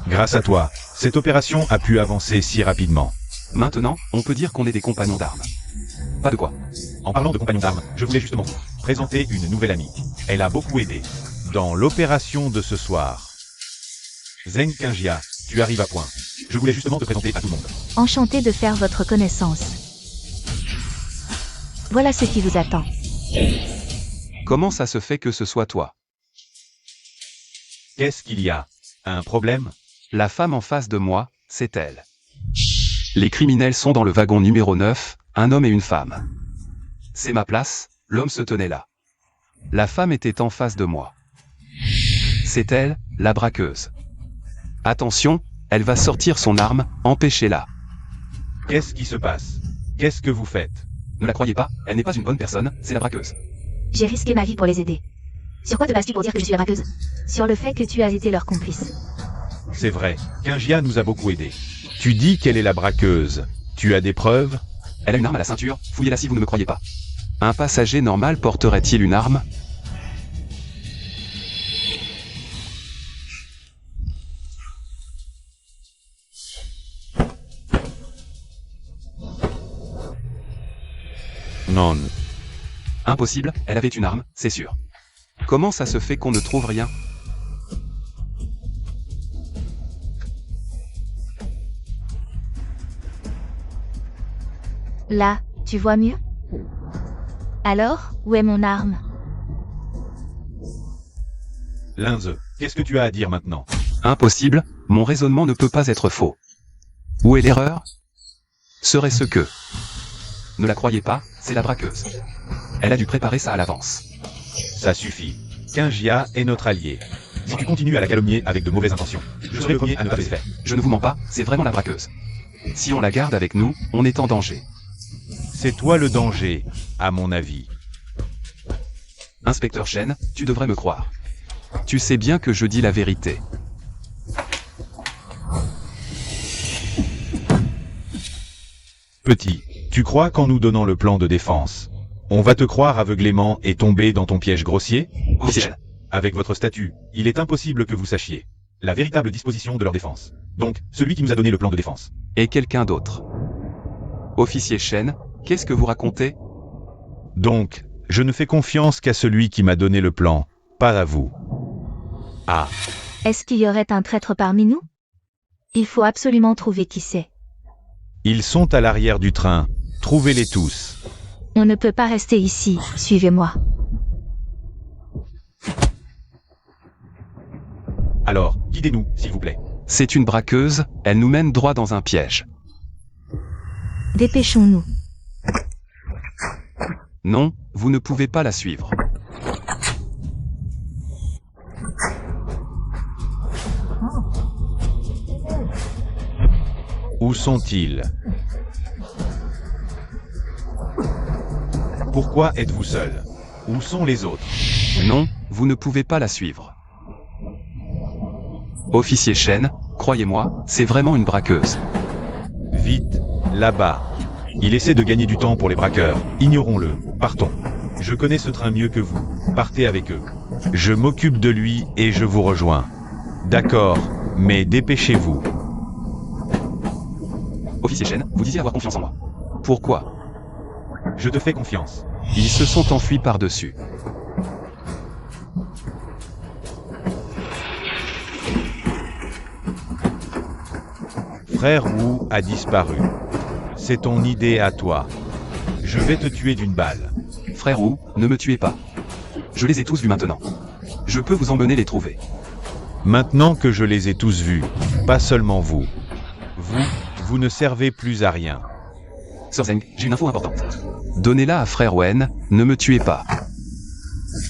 Grâce à toi, cette opération a pu avancer si rapidement. Maintenant, on peut dire qu'on est des compagnons d'armes. Pas de quoi. En parlant de compagnons d'armes, je voulais justement vous présenter une nouvelle amie. Elle a beaucoup aidé dans l'opération de ce soir. Zheng Qingjia, tu arrives à point. Je voulais justement te présenter à tout le monde. Enchanté de faire votre connaissance. Voilà ce qui vous attend. Comment ça se fait que ce soit toi? Qu'est-ce qu'il y a? Un problème? La femme en face de moi, c'est elle. Les criminels sont dans le wagon numéro 9, un homme et une femme. C'est ma place, l'homme se tenait là. La femme était en face de moi. C'est elle, la braqueuse. Attention, elle va sortir son arme, empêchez-la. Qu'est-ce qui se passe? Qu'est-ce que vous faites? Ne la croyez pas, elle n'est pas une bonne personne, c'est la braqueuse. J'ai risqué ma vie pour les aider. Sur quoi te bases-tu pour dire que je suis la braqueuse? Sur le fait que tu as été leur complice. C'est vrai, Qingjia nous a beaucoup aidés. Tu dis qu'elle est la braqueuse. Tu as des preuves? Elle a une arme à la ceinture, fouillez-la si vous ne me croyez pas. Un passager normal porterait-il une arme? Non. Impossible, elle avait une arme, c'est sûr. Comment ça se fait qu'on ne trouve rien? Là, tu vois mieux? Alors, où est mon arme? Linze, qu'est-ce que tu as à dire maintenant? Impossible, mon raisonnement ne peut pas être faux. Où est l'erreur? Serait-ce que... Ne la croyez pas, c'est la braqueuse. Elle a dû préparer ça à l'avance. Ça suffit. Qingjia est notre allié. Si tu continues à la calomnier avec de mauvaises intentions, je serai le premier à ne pas laisser faire. Je ne vous mens pas, c'est vraiment la braqueuse. Si on la garde avec nous, on est en danger. C'est toi le danger, à mon avis. Inspecteur Chen, tu devrais me croire. Tu sais bien que je dis la vérité. Petit, tu crois qu'en nous donnant le plan de défense, on va te croire aveuglément et tomber dans ton piège grossier? Officier Chen. Avec votre statut, il est impossible que vous sachiez la véritable disposition de leur défense. Donc, celui qui nous a donné le plan de défense. Et quelqu'un d'autre. Officier Chen, qu'est-ce que vous racontez? Donc, je ne fais confiance qu'à celui qui m'a donné le plan, pas à vous. Ah, Est-ce qu'il y aurait un traître parmi nous? Il faut absolument trouver qui c'est. ils sont à l'arrière du train. Trouvez-les tous. On ne peut pas rester ici, suivez-moi. Alors, guidez-nous, s'il vous plaît. C'est une braqueuse, elle nous mène droit dans un piège. Dépêchons-nous. Non, vous ne pouvez pas la suivre. Où sont-ils? Pourquoi êtes-vous seul? Où sont les autres? Non, vous ne pouvez pas la suivre. Officier Chen, croyez-moi, c'est vraiment une braqueuse. Vite, là-bas. Il essaie de gagner du temps pour les braqueurs. Ignorons-le. Partons. Je connais ce train mieux que vous. Partez avec eux. Je m'occupe de lui et je vous rejoins. D'accord, mais dépêchez-vous. Officier Chen, vous disiez avoir confiance en moi. Pourquoi? Je te fais confiance. Ils se sont enfuis par-dessus. Frère Wu a disparu. C'est ton idée à toi. Je vais te tuer d'une balle. Frère Wu, ne me tuez pas. Je les ai tous vus maintenant. Je peux vous emmener les trouver. Maintenant que je les ai tous vus, pas seulement vous. Vous ne servez plus à rien. Sir Zeng, j'ai une info importante. Donnez-la à frère Wen, ne me tuez pas.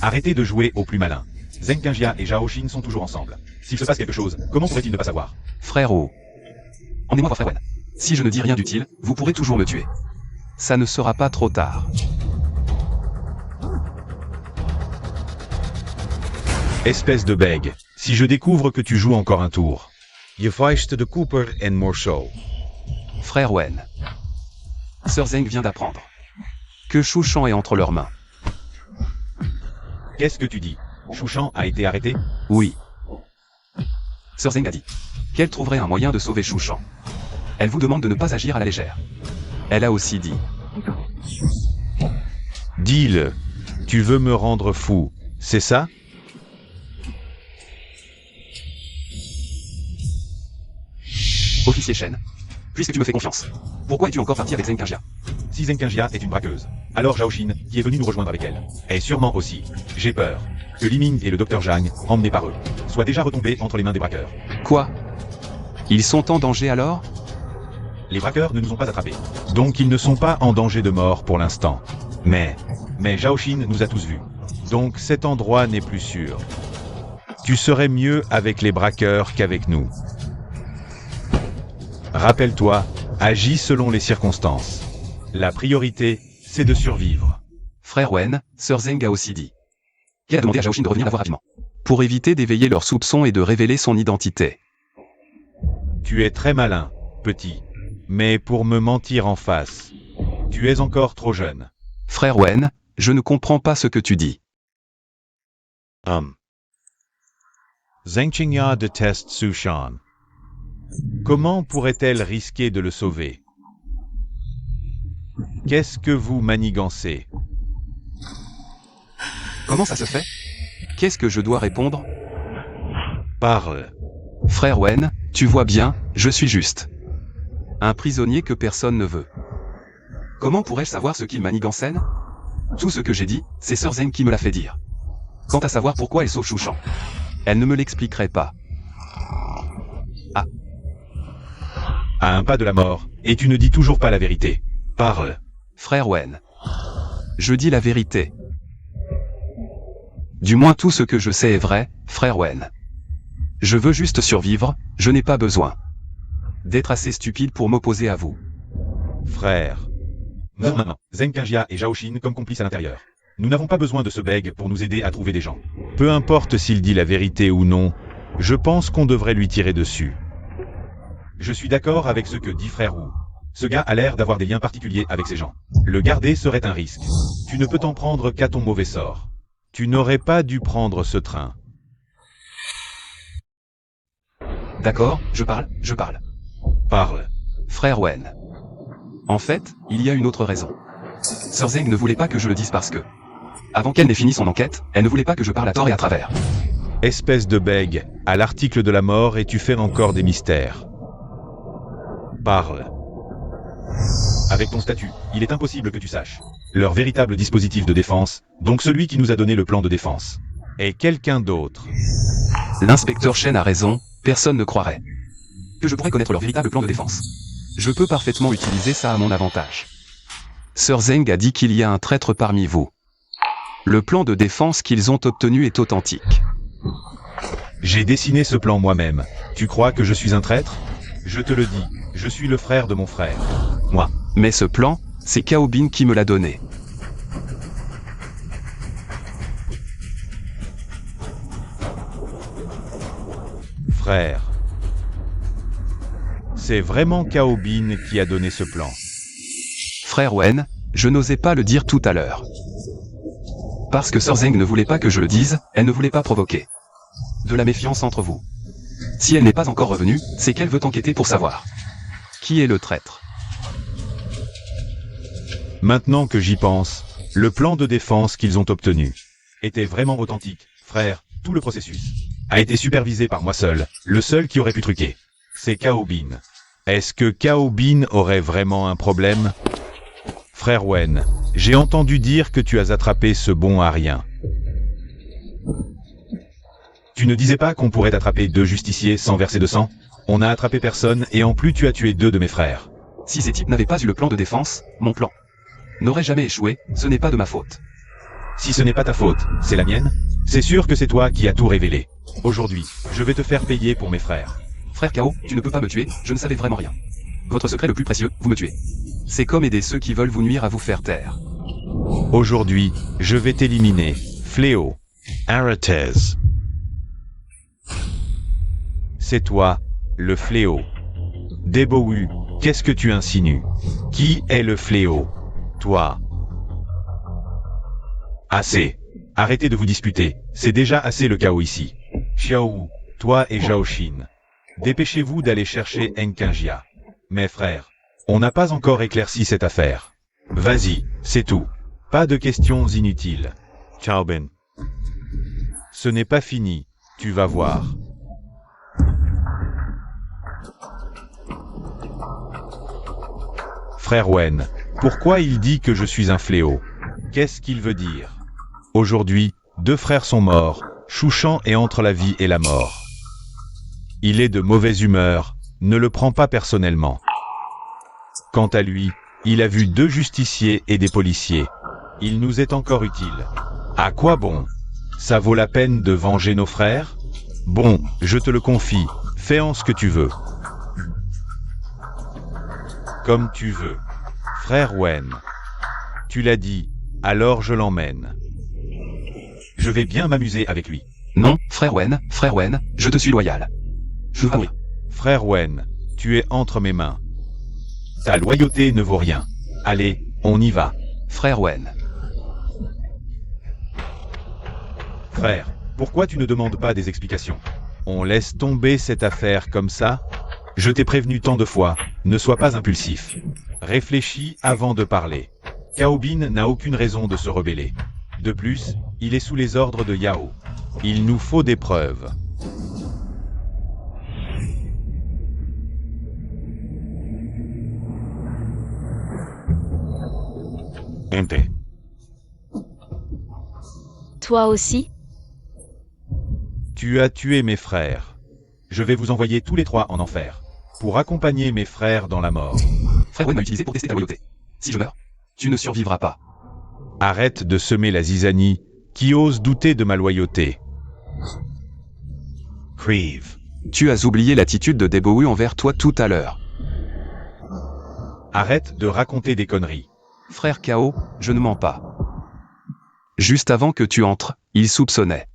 Arrêtez de jouer au plus malin. Zheng Qingjia et Zhao Xin sont toujours ensemble. S'il se passe quelque chose, comment pourrait-il ne pas savoir? Frère O. Emmenez-moi voir frère Wen. Si je ne dis rien d'utile, vous pourrez toujours me tuer. Ça ne sera pas trop tard. Espèce de bègue. Si je découvre que tu joues encore un tour. Je feiste de Cooper en morceau. Frère Wen. Sir Zeng vient d'apprendre que Chouchan est entre leurs mains. Qu'est-ce que tu dis? Chouchan a été arrêté? Oui. Sir Zeng a dit qu'elle trouverait un moyen de sauver Chouchan. Elle vous demande de ne pas agir à la légère. Elle a aussi dit... Dis-le. Tu veux me rendre fou, c'est ça? Officier Shen, puisque tu me fais confiance, pourquoi es-tu encore parti avec Zheng Qingjia? Si Zheng Qingjia est une braqueuse, alors Zhao Xin, qui est venu nous rejoindre avec elle, est sûrement aussi, j'ai peur, que Li Ming et le docteur Zhang, emmenés par eux, soient déjà retombés entre les mains des braqueurs. Quoi? Ils sont en danger alors? Les braqueurs ne nous ont pas attrapés, donc ils ne sont pas en danger de mort pour l'instant. Mais Zhao Xin nous a tous vus, donc cet endroit n'est plus sûr. Tu serais mieux avec les braqueurs qu'avec nous. Rappelle-toi, agis selon les circonstances. La priorité, c'est de survivre. Frère Wen, Sir Zeng a aussi dit qu'elle a demandé à Zhao Xin de revenir la voir rapidement, pour éviter d'éveiller leurs soupçons et de révéler son identité. Tu es très malin, petit. Mais pour me mentir en face, tu es encore trop jeune. Frère Wen, je ne comprends pas ce que tu dis. Zheng Qingjia déteste Chouchan. Comment pourrait-elle risquer de le sauver? Qu'est-ce que vous manigancez? Comment ça se fait? Qu'est-ce que je dois répondre? Parle. Frère Wen, tu vois bien, je suis juste un prisonnier que personne ne veut. Comment pourrais-je savoir ce qu'il manigance? Tout ce que j'ai dit, c'est Sir Zeng qui me l'a fait dire. Quant à savoir pourquoi elle sauve Chouchan, elle ne me l'expliquerait pas. Ah. À un pas de la mort, et tu ne dis toujours pas la vérité. Parle. Frère Wen. Je dis la vérité. Du moins tout ce que je sais est vrai, frère Wen. Je veux juste survivre, je n'ai pas besoin d'être assez stupide pour m'opposer à vous. Frère. Non, maman. Zheng Qingjia et Zhao Xin comme complices à l'intérieur. Nous n'avons pas besoin de ce bègue pour nous aider à trouver des gens. Peu importe s'il dit la vérité ou non, je pense qu'on devrait lui tirer dessus. Je suis d'accord avec ce que dit frère Wu. Ce gars a l'air d'avoir des liens particuliers avec ces gens. Le garder serait un risque. Tu ne peux t'en prendre qu'à ton mauvais sort. Tu n'aurais pas dû prendre ce train. D'accord, je parle. Parle. Frère Wen. En fait, il y a une autre raison. Sir Zeng ne voulait pas que je le dise parce que, avant qu'elle n'ait fini son enquête, elle ne voulait pas que je parle à tort et à travers. Espèce de bègue, à l'article de la mort et tu fais encore des mystères. Parle. Avec ton statut, il est impossible que tu saches. Leur véritable dispositif de défense, donc celui qui nous a donné le plan de défense, est quelqu'un d'autre. L'inspecteur Shen a raison, personne ne croirait que je pourrais connaître leur véritable plan de défense. Je peux parfaitement utiliser ça à mon avantage. Sir Zeng a dit qu'il y a un traître parmi vous. Le plan de défense qu'ils ont obtenu est authentique. J'ai dessiné ce plan moi-même. Tu crois que je suis un traître? Je te le dis, je suis le frère de mon frère. Moi. Mais ce plan, c'est Cao Bin qui me l'a donné. Frère. C'est vraiment Cao Bin qui a donné ce plan. Frère Wen, je n'osais pas le dire tout à l'heure. Parce que Sir Zeng ne voulait pas que je le dise, elle ne voulait pas provoquer de la méfiance entre vous. Si elle n'est pas encore revenue, c'est qu'elle veut enquêter pour savoir qui est le traître. Maintenant que j'y pense, le plan de défense qu'ils ont obtenu était vraiment authentique. Frère, tout le processus a été supervisé par moi seul, le seul qui aurait pu truquer. C'est Cao Bin. Est-ce que Cao Bin aurait vraiment un problème? Frère Wen, j'ai entendu dire que tu as attrapé ce bon à rien. Tu ne disais pas qu'on pourrait attraper 2 justiciers sans verser de sang? On n'a attrapé personne et en plus tu as tué 2 de mes frères. Si ces types n'avaient pas eu le plan de défense, mon plan n'aurait jamais échoué, ce n'est pas de ma faute. Si ce n'est pas ta faute, c'est la mienne? C'est sûr que c'est toi qui as tout révélé. Aujourd'hui, je vais te faire payer pour mes frères. Frère Chaos, tu ne peux pas me tuer, je ne savais vraiment rien. Votre secret le plus précieux, vous me tuez. C'est comme aider ceux qui veulent vous nuire à vous faire taire. Aujourd'hui, je vais t'éliminer, Fléau. Aratez. C'est toi, le fléau. Debowu, qu'est-ce que tu insinues? Qui est le fléau? Toi. Assez. Arrêtez de vous disputer, c'est déjà assez le chaos ici. Xiaowu, toi et Zhaoxin. Dépêchez-vous d'aller chercher Enkinjia. Mes frères, on n'a pas encore éclairci cette affaire. Vas-y, c'est tout. Pas de questions inutiles. Chaobin. Ce n'est pas fini, tu vas voir. Frère Wen, pourquoi il dit que je suis un fléau? Qu'est-ce qu'il veut dire? Aujourd'hui, 2 frères sont morts, Chouchan est entre la vie et la mort. Il est de mauvaise humeur, ne le prends pas personnellement. Quant à lui, il a vu 2 justiciers et des policiers. Il nous est encore utile. À quoi bon? Ça vaut la peine de venger nos frères? Bon, je te le confie, fais en ce que tu veux. Comme tu veux. Frère Wen. Tu l'as dit, alors je l'emmène. Je vais bien m'amuser avec lui. Non, frère Wen, je te suis loyal. Je veux mourir. Frère Wen, tu es entre mes mains. Ta loyauté ne vaut rien. Allez, on y va. Frère Wen. Frère, pourquoi tu ne demandes pas des explications? On laisse tomber cette affaire comme ça? Je t'ai prévenu tant de fois, ne sois pas impulsif. Réfléchis avant de parler. Chaobin n'a aucune raison de se rebeller. De plus, il est sous les ordres de Yao. Il nous faut des preuves. Ente. Toi aussi? Tu as tué mes frères. Je vais vous envoyer tous les 3 en enfer. Pour accompagner mes frères dans la mort. Frère Wen m'a utilisé pour tester ta loyauté. Si je meurs, tu ne survivras pas. Arrête de semer la zizanie. Qui ose douter de ma loyauté? Creve. Tu as oublié l'attitude de Debowu envers toi tout à l'heure. Arrête de raconter des conneries. Frère Chaos, je ne mens pas. Juste avant que tu entres, il soupçonnait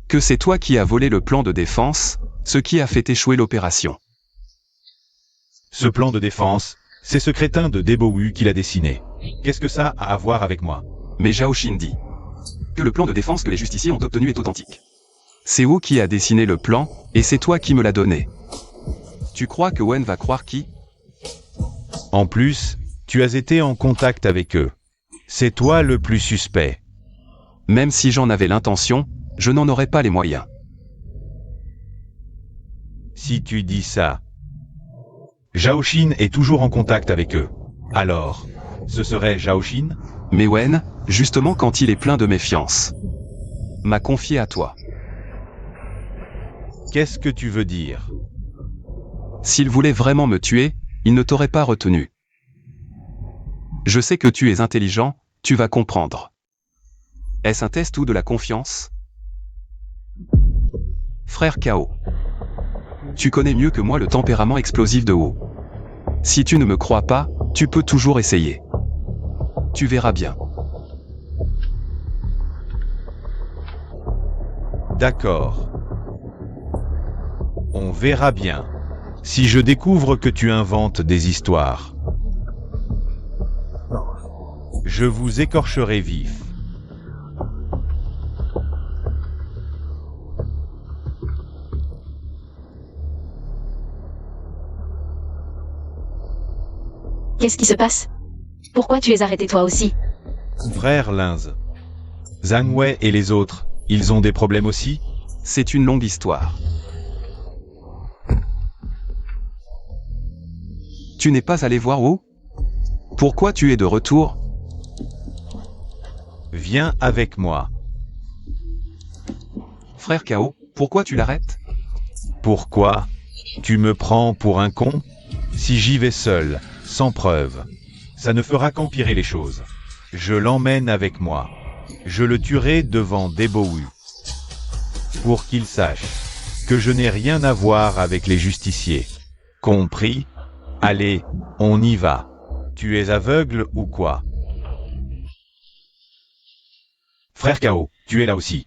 que c'est toi qui as volé le plan de défense, ce qui a fait échouer l'opération. Ce plan de défense, c'est ce crétin de Debowu qui l'a dessiné. Qu'est-ce que ça a à voir avec moi? Mais Zhaoxin dit que le plan de défense que les justiciers ont obtenu est authentique. C'est Wu qui a dessiné le plan, et c'est toi qui me l'as donné. Tu crois que Wen va croire qui? En plus, tu as été en contact avec eux. C'est toi le plus suspect. Même si j'en avais l'intention, je n'en aurais pas les moyens. Si tu dis ça. Zhaoxin est toujours en contact avec eux. Alors, ce serait Zhaoxin? Mais Wen, justement quand il est plein de méfiance, m'a confié à toi. Qu'est-ce que tu veux dire? S'il voulait vraiment me tuer, il ne t'aurait pas retenu. Je sais que tu es intelligent, tu vas comprendre. Est-ce un test ou de la confiance? Frère Chaos. Tu connais mieux que moi le tempérament explosif de Wu. Si tu ne me crois pas, tu peux toujours essayer. Tu verras bien. D'accord. On verra bien. Si je découvre que tu inventes des histoires, je vous écorcherai vif. Qu'est-ce qui se passe? Pourquoi tu es arrêté toi aussi? Frère Linz. Zhang Wei et les autres, ils ont des problèmes aussi? C'est une longue histoire. Tu n'es pas allé voir Wu? Pourquoi tu es de retour? Viens avec moi. Frère Kao, pourquoi tu l'arrêtes? Pourquoi? Tu me prends pour un con? Si j'y vais seul, sans preuve, ça ne fera qu'empirer les choses. Je l'emmène avec moi. Je le tuerai devant Debowu. Pour qu'il sache que je n'ai rien à voir avec les justiciers. Compris? Allez, on y va. Tu es aveugle ou quoi? Frère Kao, tu es là aussi.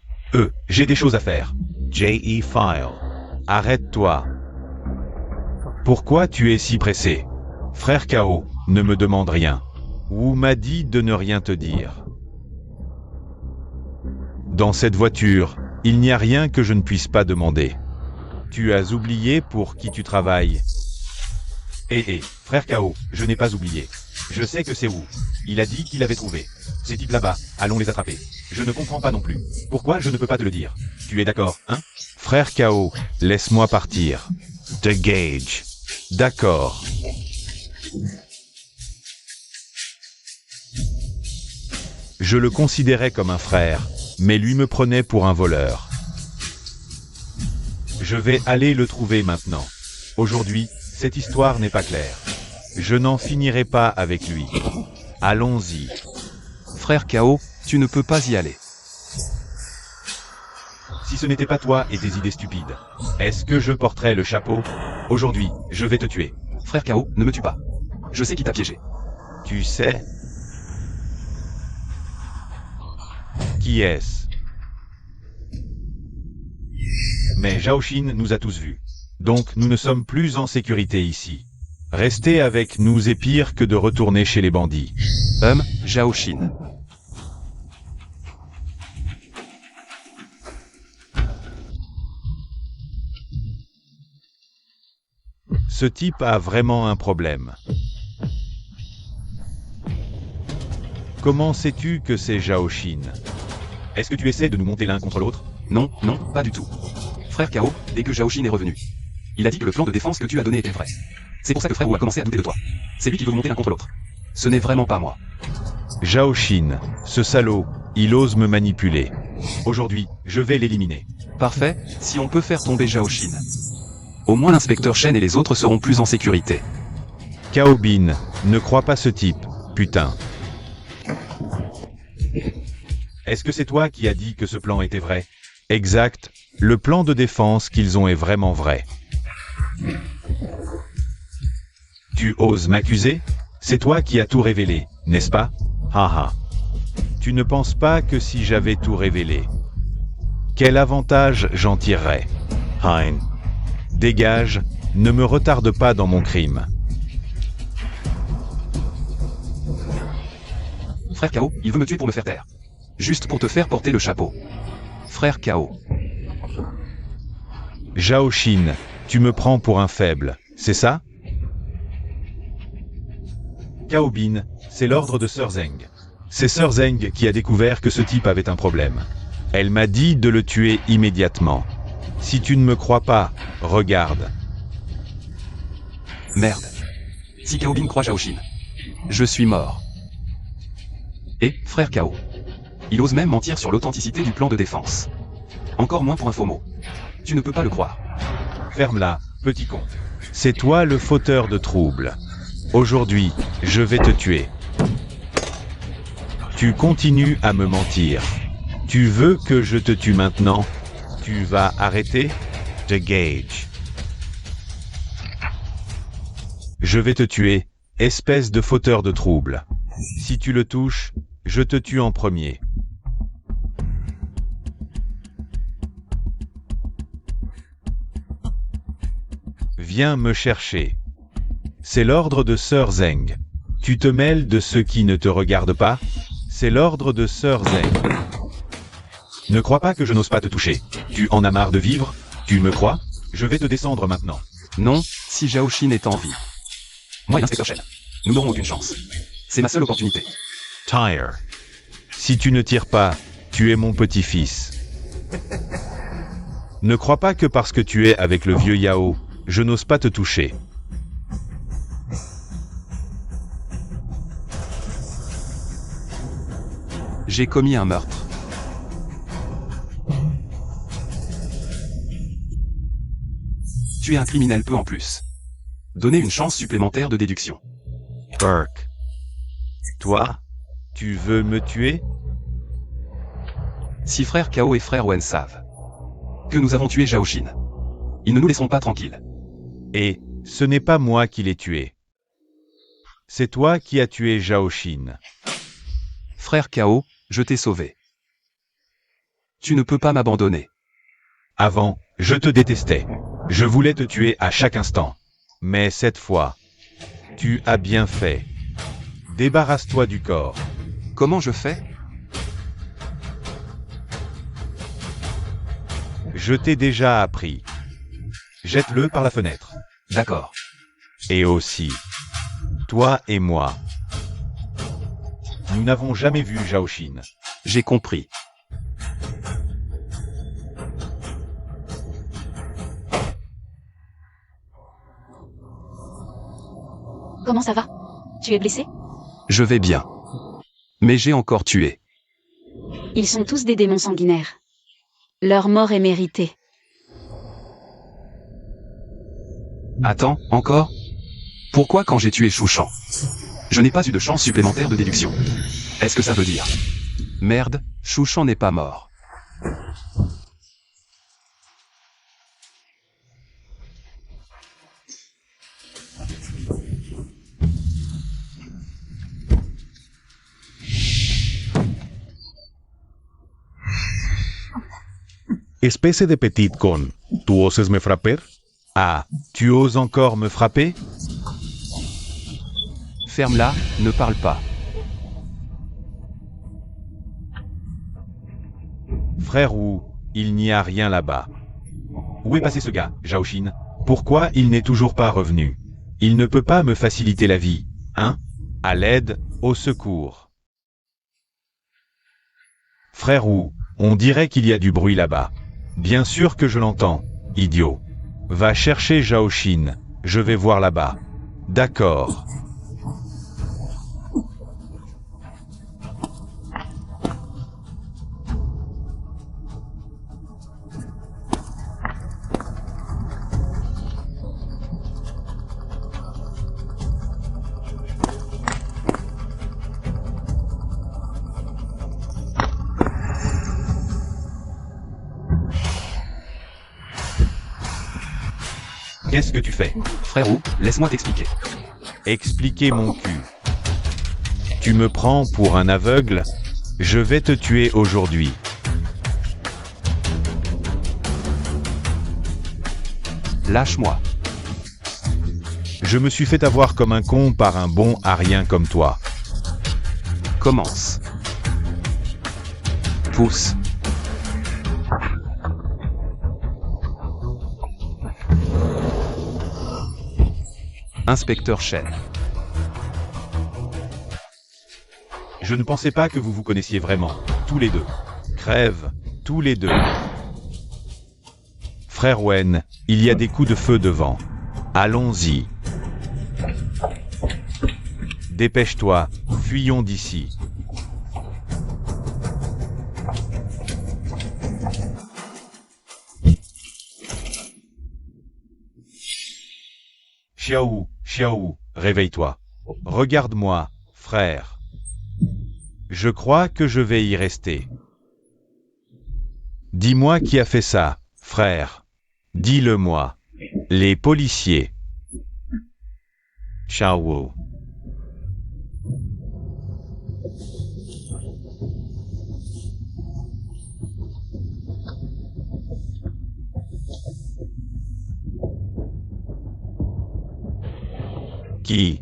J'ai des choses à faire. J.E. File. Arrête-toi. Pourquoi tu es si pressé? Frère Kao, ne me demande rien. Wu m'a dit de ne rien te dire. Dans cette voiture, il n'y a rien que je ne puisse pas demander. Tu as oublié pour qui tu travailles. Frère Kao, je n'ai pas oublié. Je sais que c'est Wu. Il a dit qu'il avait trouvé. Ces types là-bas, allons les attraper. Je ne comprends pas non plus. Pourquoi je ne peux pas te le dire? Tu es d'accord, hein? Frère Kao, laisse-moi partir. The Gage. D'accord. Je le considérais comme un frère, mais lui me prenait pour un voleur. Je vais aller le trouver maintenant. Aujourd'hui, cette histoire n'est pas claire. Je n'en finirai pas avec lui. Allons-y. Frère Kao, tu ne peux pas y aller. Si ce n'était pas toi et tes idées stupides, est-ce que je porterais le chapeau? Aujourd'hui, je vais te tuer. Frère Kao, ne me tue pas. Je sais qui t'a piégé. Tu sais? Qui est-ce? Mais Zhaoxin nous a tous vus. Donc nous ne sommes plus en sécurité ici. Rester avec nous est pire que de retourner chez les bandits. Zhaoxin. Ce type a vraiment un problème. Comment sais-tu que c'est Zhaoxin? Est-ce que tu essaies de nous monter l'un contre l'autre? Non, non, pas du tout. Frère Kao, dès que Zhaoxin est revenu, il a dit que le plan de défense que tu as donné était vrai. C'est pour ça que Frère Wu a commencé à douter de toi. C'est lui qui veut monter l'un contre l'autre. Ce n'est vraiment pas moi. Zhaoxin, ce salaud, il ose me manipuler. Aujourd'hui, je vais l'éliminer. Parfait, si on peut faire tomber Zhaoxin. Au moins l'inspecteur Shen et les autres seront plus en sécurité. Kao Bin, ne crois pas ce type, putain. Est-ce que c'est toi qui as dit que ce plan était vrai? Exact, le plan de défense qu'ils ont est vraiment vrai. Tu oses m'accuser? C'est toi qui as tout révélé, n'est-ce pas? Haha. Tu ne penses pas que si j'avais tout révélé, quel avantage j'en tirerais? Hein. Dégage, ne me retarde pas dans mon crime. Frère Kao, il veut me tuer pour me faire taire. Juste pour te faire porter le chapeau. Frère Kao. Zhaoxin, tu me prends pour un faible, c'est ça? Kao Bin, c'est l'ordre de Sir Zeng. C'est Sir Zeng qui a découvert que ce type avait un problème. Elle m'a dit de le tuer immédiatement. Si tu ne me crois pas, regarde. Merde. Si Kao Bin croit Zhaoxin, je suis mort. Et, frère Kao. Il ose même mentir sur l'authenticité du plan de défense. Encore moins pour un faux mot. Tu ne peux pas le croire. Ferme-la, petit con. C'est toi le fauteur de troubles. Aujourd'hui, je vais te tuer. Tu continues à me mentir. Tu veux que je te tue maintenant? Tu vas arrêter? The Gage. Je vais te tuer, espèce de fauteur de troubles. Si tu le touches, je te tue en premier. Viens me chercher. C'est l'ordre de Sir Zeng. Tu te mêles de ceux qui ne te regardent pas? C'est l'ordre de Sir Zeng. Ne crois pas que je n'ose pas te toucher. Tu en as marre de vivre? Tu me crois? Je vais te descendre maintenant. Non, si Zhaoxin est en vie. Moi et l'inspecteur Shen, nous n'aurons aucune chance. C'est ma seule opportunité. Tire. Si tu ne tires pas, tu es mon petit-fils. Ne crois pas que parce que tu es avec le vieux Yao, je n'ose pas te toucher. J'ai commis un meurtre. Tuer un criminel peut en plus donner une chance supplémentaire de déduction. Burke. Toi? Tu veux me tuer? Si frère Kao et frère Wen savent que nous avons tué Zhao Xin, ils ne nous laisseront pas tranquilles. Et ce n'est pas moi qui l'ai tué. C'est toi qui as tué Zhao Xin. Frère Kao, je t'ai sauvé. Tu ne peux pas m'abandonner. Avant, je te détestais. Je voulais te tuer à chaque instant. Mais cette fois, tu as bien fait. Débarrasse-toi du corps. Comment je fais? Je t'ai déjà appris. Jette-le par la fenêtre. D'accord. Et aussi, toi et moi, nous n'avons jamais vu Zhao Xin. J'ai compris. Comment ça va? Tu es blessé? Je vais bien. Mais j'ai encore tué. Ils sont tous des démons sanguinaires. Leur mort est méritée. Attends, encore? Pourquoi quand j'ai tué Chouchan, je n'ai pas eu de chance supplémentaire de déduction? Est-ce que ça veut dire? Merde, Chouchan n'est pas mort. Especie de petit con, ¿tú oses me frapper? Ah, tu oses encore me frapper? Ferme-la, ne parle pas. Frère Wu, il n'y a rien là-bas. Où est passé ce gars, Zhao Xin? Pourquoi il n'est toujours pas revenu? Il ne peut pas me faciliter la vie, hein? À l'aide, au secours. Frère Wu, on dirait qu'il y a du bruit là-bas. Bien sûr que je l'entends, idiot. Va chercher Zhao Xin, je vais voir là-bas. D'accord. Qu'est-ce que tu fais? Frère Wu, laisse-moi t'expliquer. Expliquer mon cul. Tu me prends pour un aveugle? Je vais te tuer aujourd'hui. Lâche-moi. Je me suis fait avoir comme un con par un bon à rien comme toi. Commence. Pousse. Inspecteur Shen. Je ne pensais pas que vous vous connaissiez vraiment, tous les deux. Crève, tous les deux. Frère Wen, il y a des coups de feu devant. Allons-y. Dépêche-toi, fuyons d'ici. Xiao, réveille-toi. Regarde-moi, frère. Je crois que je vais y rester. Dis-moi qui a fait ça, frère. Dis-le-moi. Les policiers. Xiao. Qui?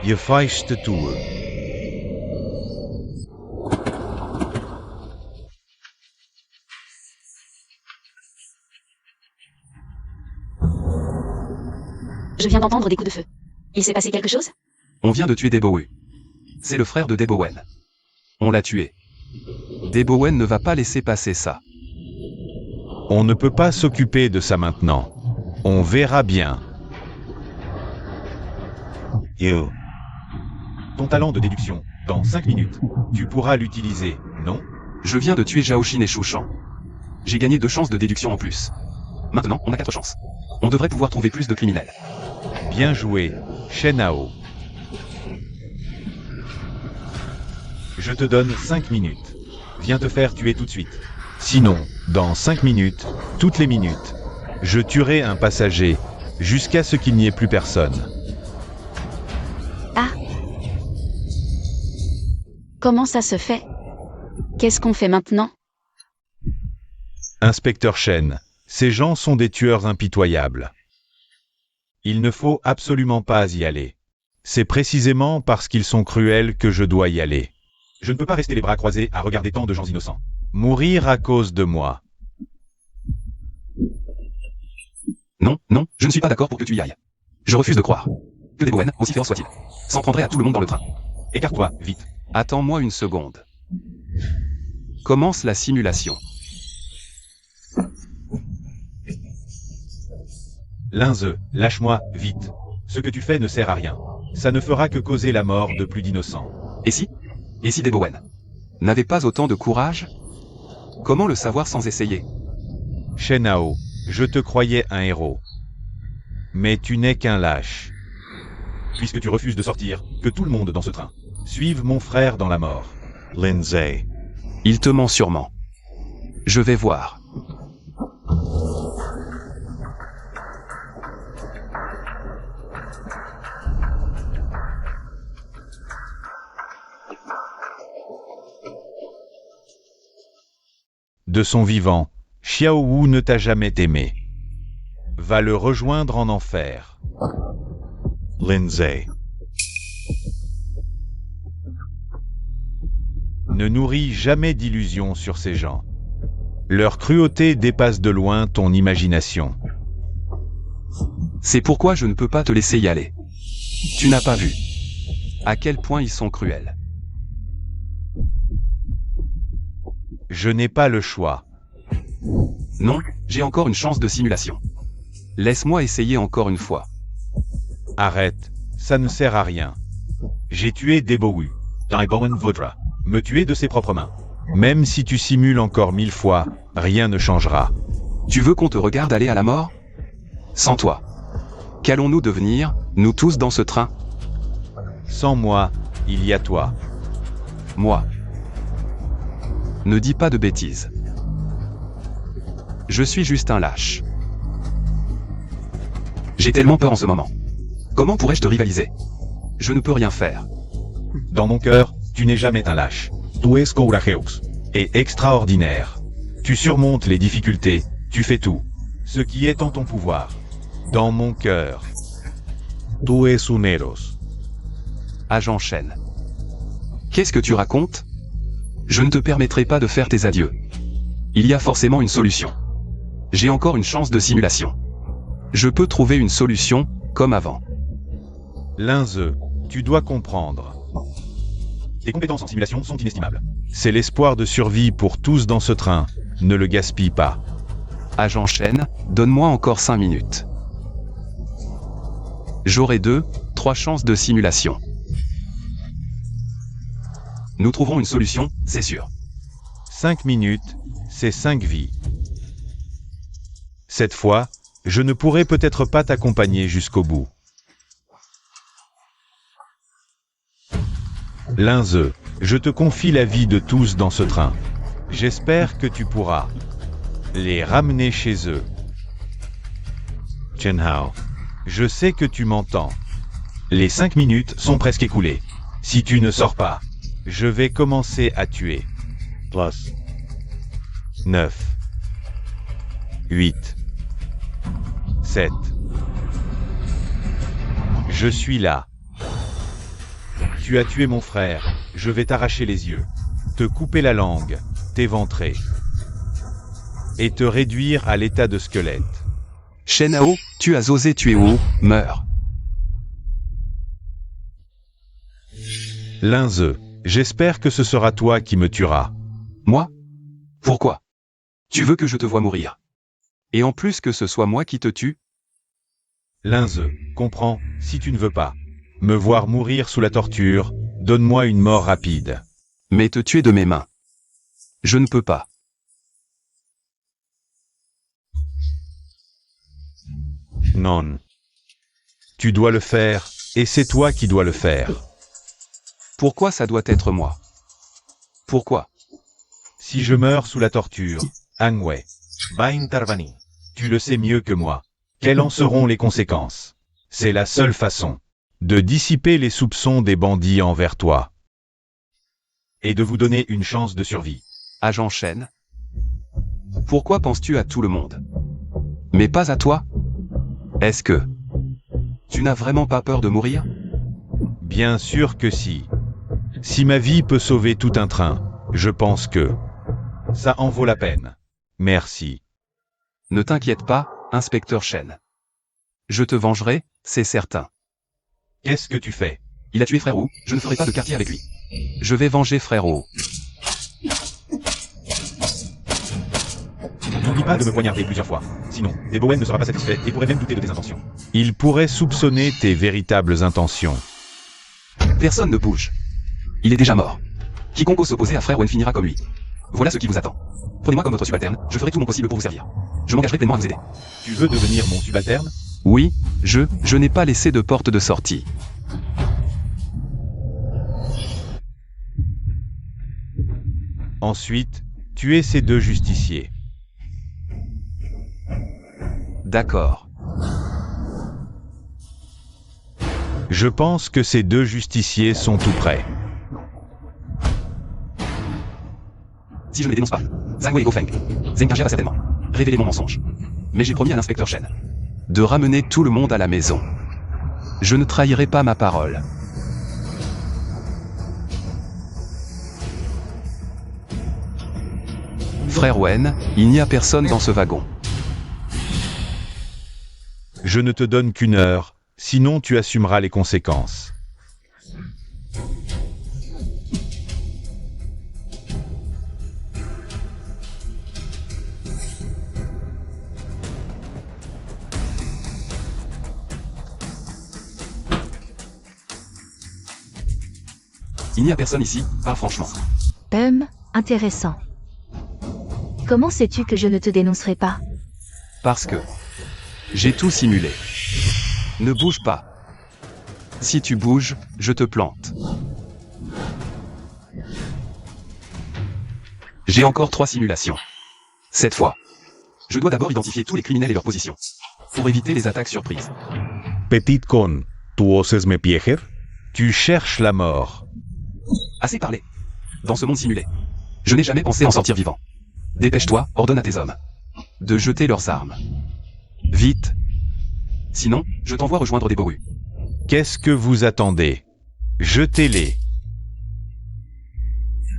Je feiste toe. Je viens d'entendre des coups de feu. Il s'est passé quelque chose? On vient de tuer Debowen. C'est le frère de Debowen. On l'a tué. Debowen ne va pas laisser passer ça. On ne peut pas s'occuper de ça maintenant. On verra bien. Yo. Ton talent de déduction, dans 5 minutes, tu pourras l'utiliser, non? Je viens de tuer Zhao Xin et Chouchan. J'ai gagné 2 chances de déduction en plus. Maintenant, on a 4 chances. On devrait pouvoir trouver plus de criminels. Bien joué, Shen Hao. Je te donne 5 minutes. Viens te faire tuer tout de suite. Sinon, dans 5 minutes, toutes les minutes, je tuerai un passager, jusqu'à ce qu'il n'y ait plus personne. Ah. Comment ça se fait? Qu'est-ce qu'on fait maintenant? Inspecteur Shen, ces gens sont des tueurs impitoyables. Il ne faut absolument pas y aller. C'est précisément parce qu'ils sont cruels que je dois y aller. Je ne peux pas rester les bras croisés à regarder tant de gens innocents. Mourir à cause de moi. Non, non, je ne suis pas d'accord pour que tu y ailles. Je refuse de croire que des Bowen, aussi féroces soient-ils, s'en prendraient à tout le monde dans le train. Écarte-toi, vite. Attends-moi une seconde. Commence la simulation. Linze, lâche-moi, vite. Ce que tu fais ne sert à rien. Ça ne fera que causer la mort de plus d'innocents. Et si des Bowen n'avaient pas autant de courage? Comment le savoir sans essayer? Shen Hao, je te croyais un héros. Mais tu n'es qu'un lâche. Puisque tu refuses de sortir, que tout le monde dans ce train suive mon frère dans la mort. Lindsay. Il te ment sûrement. Je vais voir. De son vivant, Xiao Wu ne t'a jamais aimé. Va le rejoindre en enfer. Lindsay. Ne nourris jamais d'illusions sur ces gens. Leur cruauté dépasse de loin ton imagination. C'est pourquoi je ne peux pas te laisser y aller. Tu n'as pas vu à quel point ils sont cruels. Je n'ai pas le choix. Non, j'ai encore une chance de simulation. Laisse-moi essayer encore une fois. Arrête, ça ne sert à rien. J'ai tué Debowu. Dai Bowen voudra me tuer de ses propres mains. Même si tu simules encore 1000 fois, rien ne changera. Tu veux qu'on te regarde aller à la mort? Sans toi. Qu'allons-nous devenir, nous tous dans ce train? Sans moi, il y a toi. Moi. Ne dis pas de bêtises. Je suis juste un lâche. J'ai tellement peur en ce moment. Comment pourrais-je te rivaliser? Je ne peux rien faire. Dans mon cœur, tu n'es jamais un lâche. Tu es courageous. Et extraordinaire. Tu surmontes les difficultés, tu fais tout. Ce qui est en ton pouvoir. Dans mon cœur. Tu es un héros. Agent Shen. Qu'est-ce que tu racontes? Je ne te permettrai pas de faire tes adieux. Il y a forcément une solution. J'ai encore une chance de simulation. Je peux trouver une solution, comme avant. Linze, tu dois comprendre. Tes compétences en simulation sont inestimables. C'est l'espoir de survie pour tous dans ce train. Ne le gaspille pas. Agent Shen, donne-moi encore 5 minutes. J'aurai 3 chances de simulation. Nous trouverons une solution, c'est sûr. 5 minutes, c'est 5 vies. Cette fois, je ne pourrai peut-être pas t'accompagner jusqu'au bout. Linze, je te confie la vie de tous dans ce train. J'espère que tu pourras les ramener chez eux. Shen Hao. Je sais que tu m'entends. Les 5 minutes sont presque écoulées. Si tu ne sors pas, je vais commencer à tuer. Plus. 9, 8, 7. Je suis là. Tu as tué mon frère, je vais t'arracher les yeux, te couper la langue, t'éventrer, et te réduire à l'état de squelette. Shen Hao, tu as osé tuer Wu, meurs. Linze, j'espère que ce sera toi qui me tueras. Moi? Pourquoi? Tu veux que je te voie mourir? Et en plus que ce soit moi qui te tue? Linze, comprends, si tu ne veux pas me voir mourir sous la torture, donne-moi une mort rapide. Mais te tuer de mes mains. Je ne peux pas. Non. Tu dois le faire, et c'est toi qui dois le faire. Pourquoi ça doit être moi? Pourquoi? Si je meurs sous la torture, Angway va intervenir. Tu le sais mieux que moi. Quelles en seront les conséquences? C'est la seule façon de dissiper les soupçons des bandits envers toi. Et de vous donner une chance de survie. Agent Shen? Pourquoi penses-tu à tout le monde? Mais pas à toi? Est-ce que tu n'as vraiment pas peur de mourir? Bien sûr que si. Si ma vie peut sauver tout un train, je pense que ça en vaut la peine. Merci. Ne t'inquiète pas, inspecteur Shen. Je te vengerai, c'est certain. Qu'est-ce que tu fais? Il a tué Frère Wu, je ne ferai pas de quartier avec lui. Je vais venger Frère Wu. N'oublie pas de me poignarder plusieurs fois. Sinon, des Bowen ne sera pas satisfait et pourrait même douter de tes intentions. Il pourrait soupçonner tes véritables intentions. Personne ne bouge. Il est déjà mort. Quiconque ose s'opposer à Frère Wen finira comme lui. Voilà ce qui vous attend. Prenez-moi comme votre subalterne, je ferai tout mon possible pour vous servir. Je m'engagerai pleinement à vous aider. Tu veux devenir mon subalterne? Oui, je n'ai pas laissé de porte de sortie. Ensuite, tuer ces deux justiciers. D'accord. Je pense que ces deux justiciers sont tout prêts. Si je ne les dénonce pas, Zhang Wei et Go Feng, Zheng va certainement révéler mon mensonge. Mais j'ai promis à l'inspecteur Shen de ramener tout le monde à la maison. Je ne trahirai pas ma parole. Frère Wen, il n'y a personne dans ce wagon. Je ne te donne qu'une heure, sinon tu assumeras les conséquences. Il n'y a personne ici, pas franchement. Intéressant. Comment sais-tu que je ne te dénoncerai pas? Parce que j'ai tout simulé. Ne bouge pas. Si tu bouges, je te plante. J'ai encore 3 simulations. Cette fois, je dois d'abord identifier tous les criminels et leur position, pour éviter les attaques surprises. Petit con, tu oses me pieger? Tu cherches la mort. Assez parlé. Dans ce monde simulé, je n'ai jamais pensé en sortir vivant. Dépêche-toi, ordonne à tes hommes de jeter leurs armes. Vite. Sinon, je t'envoie rejoindre des Boru. Qu'est-ce que vous attendez? Jetez-les.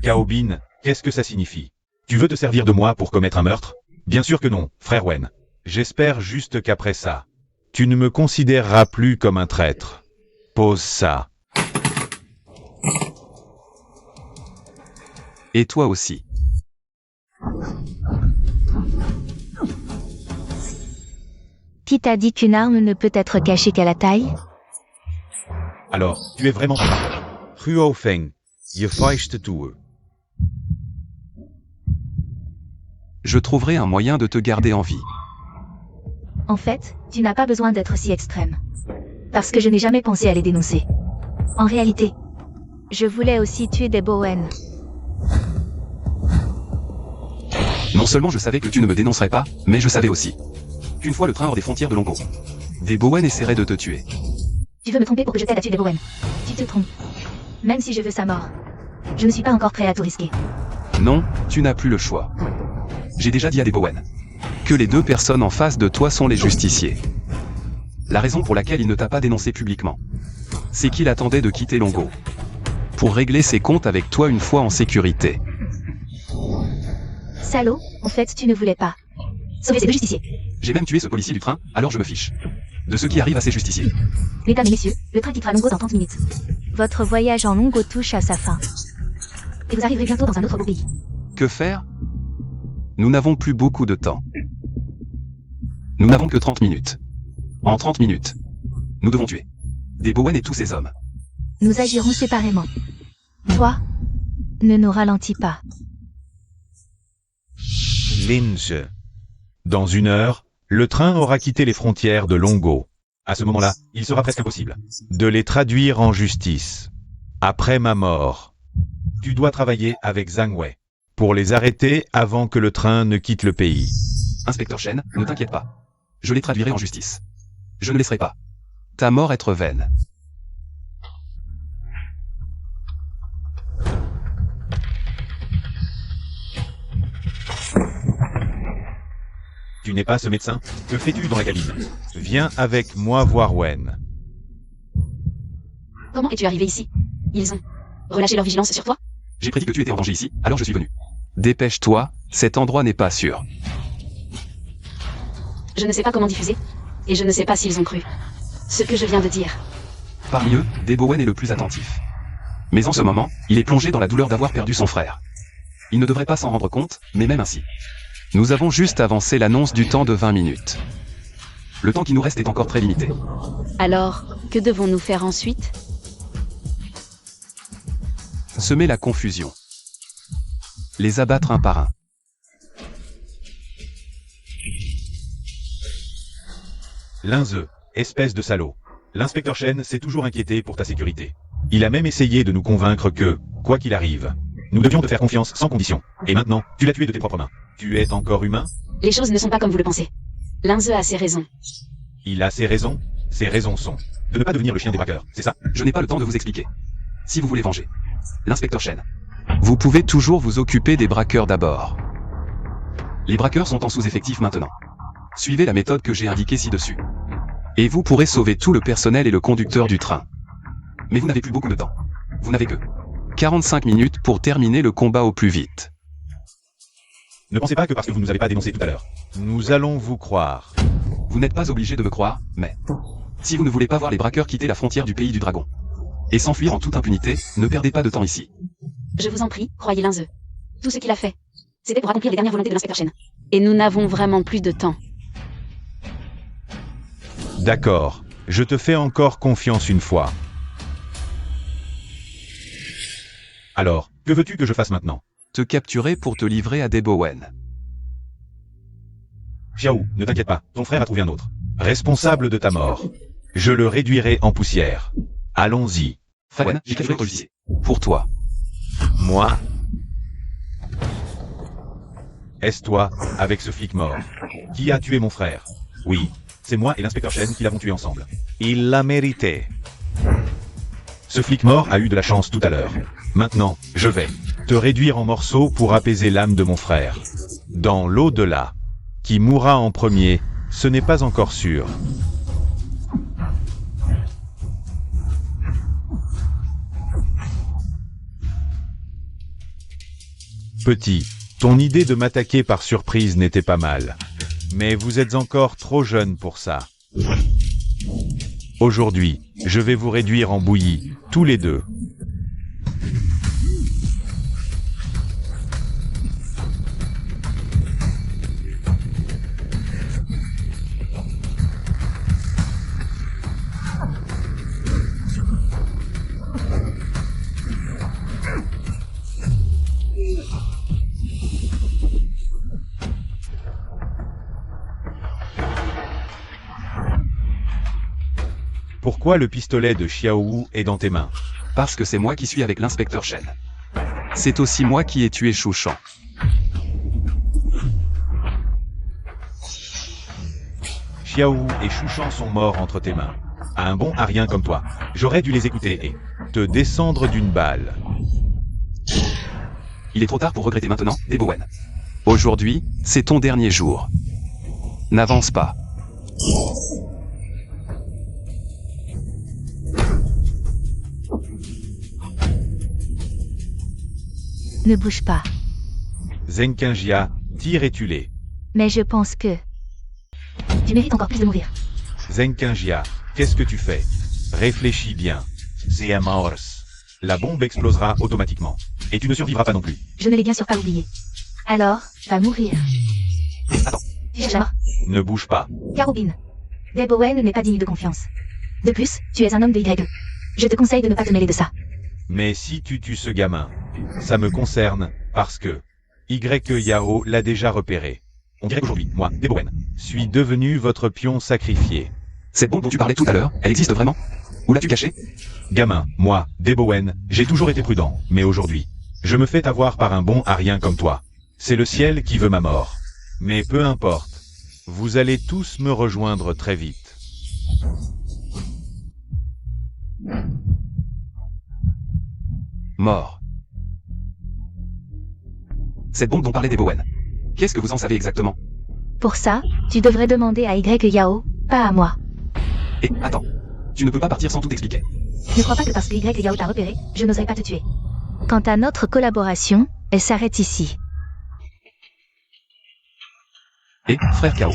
Kaobin, qu'est-ce que ça signifie? Tu veux te servir de moi pour commettre un meurtre? Bien sûr que non, frère Wen. J'espère juste qu'après ça, tu ne me considéreras plus comme un traître. Pose ça. Et toi aussi. Qui t'a dit qu'une arme ne peut être cachée qu'à la taille? Alors, tu es vraiment pas parfait. Huo Feng, je feiste toe. Je trouverai un moyen de te garder en vie. En fait, tu n'as pas besoin d'être si extrême. Parce que je n'ai jamais pensé à les dénoncer. En réalité, je voulais aussi tuer des Bowen. Non seulement je savais que tu ne me dénoncerais pas, mais je savais aussi qu'une fois le train hors des frontières de Longo, des Bowen essaieraient de te tuer. Tu veux me tromper pour que je t'aide à tuer des Bowen? Tu te trompes. Même si je veux sa mort, je ne suis pas encore prêt à tout risquer. Non, tu n'as plus le choix. J'ai déjà dit à des Bowen que les 2 personnes en face de toi sont les justiciers. La raison pour laquelle il ne t'a pas dénoncé publiquement, c'est qu'il attendait de quitter Longo pour régler ses comptes avec toi une fois en sécurité. Salaud, en fait tu ne voulais pas Sauver ces 2 justiciers. J'ai même tué ce policier du train, alors je me fiche de ce qui arrive à ces justiciers. Mesdames et messieurs, le train quittera Longo dans 30 minutes. Votre voyage en Longo touche à sa fin. Et vous arriverez bientôt dans un autre beau pays. Que faire? Nous n'avons plus beaucoup de temps. Nous n'avons que 30 minutes. En 30 minutes, nous devons tuer des Bowen et tous ces hommes. Nous agirons séparément. Toi, ne nous ralentis pas. Linge. Dans 1 heure, Le train aura quitté les frontières de Longo. À ce moment-là, il sera presque impossible de les traduire en justice. Après ma mort, tu dois travailler avec Zhang Wei pour les arrêter avant que le train ne quitte le pays. Inspecteur Chen, ne t'inquiète pas. Je les traduirai en justice. Je ne laisserai pas ta mort être vaine. Tu n'es pas ce médecin? Que fais-tu dans la cabine? Viens avec moi voir Wen. Comment es-tu arrivé ici? Ils ont relâché leur vigilance sur toi? J'ai prédit que tu étais en danger ici, alors je suis venu. Dépêche-toi, cet endroit n'est pas sûr. Je ne sais pas comment diffuser, et je ne sais pas s'ils ont cru ce que je viens de dire. Parmi eux, Debowen est le plus attentif. Mais en ce moment, il est plongé dans la douleur d'avoir perdu son frère. Il ne devrait pas s'en rendre compte, mais même ainsi. Nous avons juste avancé l'annonce du temps de 20 minutes. Le temps qui nous reste est encore très limité. Alors, que devons-nous faire ensuite? Semer la confusion. Les abattre un par un. Linze, espèce de salaud. L'inspecteur Chen s'est toujours inquiété pour ta sécurité. Il a même essayé de nous convaincre que, quoi qu'il arrive, nous devions te faire confiance sans condition. Et maintenant, tu l'as tué de tes propres mains. Tu es encore humain? Les choses ne sont pas comme vous le pensez. Linze a ses raisons. Il a ses raisons? Ses raisons sont de ne pas devenir le chien des braqueurs, c'est ça? Je n'ai pas le temps de vous expliquer. Si vous voulez venger l'inspecteur Chen, vous pouvez toujours vous occuper des braqueurs d'abord. Les braqueurs sont en sous-effectif maintenant. Suivez la méthode que j'ai indiquée ci-dessus. Et vous pourrez sauver tout le personnel et le conducteur du train. Mais vous n'avez plus beaucoup de temps. Vous n'avez que 45 minutes pour terminer le combat au plus vite. Ne pensez pas que parce que vous ne nous avez pas dénoncé tout à l'heure, nous allons vous croire. Vous n'êtes pas obligé de me croire, mais si vous ne voulez pas voir les braqueurs quitter la frontière du pays du dragon et s'enfuir en toute impunité, ne perdez pas de temps ici. Je vous en prie, croyez Linze. Tout ce qu'il a fait, c'était pour accomplir les dernières volontés de l'inspecteur Chen. Et nous n'avons vraiment plus de temps. D'accord, je te fais encore confiance une fois. Alors, que veux-tu que je fasse maintenant? Te capturer pour te livrer à Debowen. Xiao, ne t'inquiète pas, ton frère a trouvé un autre. Responsable de ta mort. Je le réduirai en poussière. Allons-y. Fawen, j'ai capturé ton logiciel. Pour toi. Moi? Est-ce toi, avec ce flic mort? Qui a tué mon frère? Oui, c'est moi et l'inspecteur Chen qui l'avons tué ensemble. Il l'a mérité. Ce flic mort a eu de la chance tout à l'heure. Maintenant, je vais te réduire en morceaux pour apaiser l'âme de mon frère. Dans l'au-delà. Qui mourra en premier, ce n'est pas encore sûr. Petit, ton idée de m'attaquer par surprise n'était pas mal. Mais vous êtes encore trop jeune pour ça. Aujourd'hui, je vais vous réduire en bouillie, tous les deux. Pourquoi le pistolet de Xiao Wu est dans tes mains? Parce que c'est moi qui suis avec l'inspecteur Chen. C'est aussi moi qui ai tué Chouchan. Xiao Wu et Chouchan sont morts entre tes mains. À un bon arien comme toi, j'aurais dû les écouter et te descendre d'une balle. Il est trop tard pour regretter maintenant, Debowen. Aujourd'hui, c'est ton dernier jour. N'avance pas. Ne bouge pas. Zenkinjia, tire et tue-les. Mais je pense que... Tu mérites encore plus de mourir. Zenkinjia, qu'est-ce que tu fais? Réfléchis bien. C'est un mors. La bombe explosera automatiquement. Et tu ne survivras pas non plus. Je ne l'ai bien sûr pas oublié. Alors, va mourir. Attends. Tu cherches la mort. Ne bouge pas. Carobine. Debowen n'est pas digne de confiance. De plus, tu es un homme de Y2. Je te conseille de ne pas te mêler de ça. Mais si tu tues ce gamin, ça me concerne, parce que Y Yao l'a déjà repéré. On dirait qu'aujourd'hui, moi, Debowen, suis devenu votre pion sacrifié. Cette bombe dont tu parlais tout à l'heure, elle existe vraiment? Où l'as-tu cachée? Gamin, moi, Debowen, j'ai toujours été prudent, mais aujourd'hui, je me fais avoir par un bon arien comme toi. C'est le ciel qui veut ma mort. Mais peu importe. Vous allez tous me rejoindre très vite. Mort. Cette bombe dont parlait Debowen. Qu'est-ce que vous en savez exactement? Pour ça, tu devrais demander à Y Yao, pas à moi. Et, attends. Tu ne peux pas partir sans tout expliquer. Ne crois pas que parce que Y Yao t'a repéré, je n'oserais pas te tuer. Quant à notre collaboration, elle s'arrête ici. Et, frère Kao.